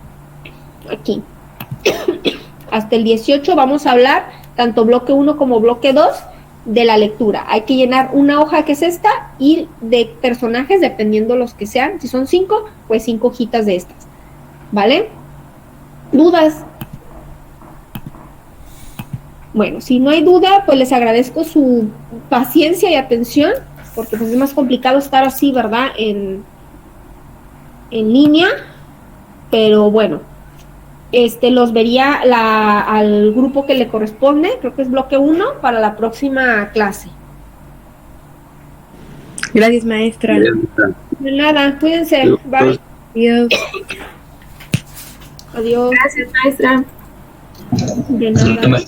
Aquí. Hasta el 18 vamos a hablar, tanto bloque 1 como bloque 2, de la lectura. Hay que llenar una hoja que es esta y de personajes, dependiendo los que sean. Si son 5, pues 5 hojitas de estas. ¿Vale? ¿Dudas? Bueno, si no hay duda, pues les agradezco su paciencia y atención, porque pues es más complicado estar así, ¿verdad? En línea, pero bueno, los vería al grupo que le corresponde, creo que es bloque 1, para la próxima clase. Gracias, maestra. De nada, cuídense. Bye. Adiós. Adiós. Gracias, maestra. De nada.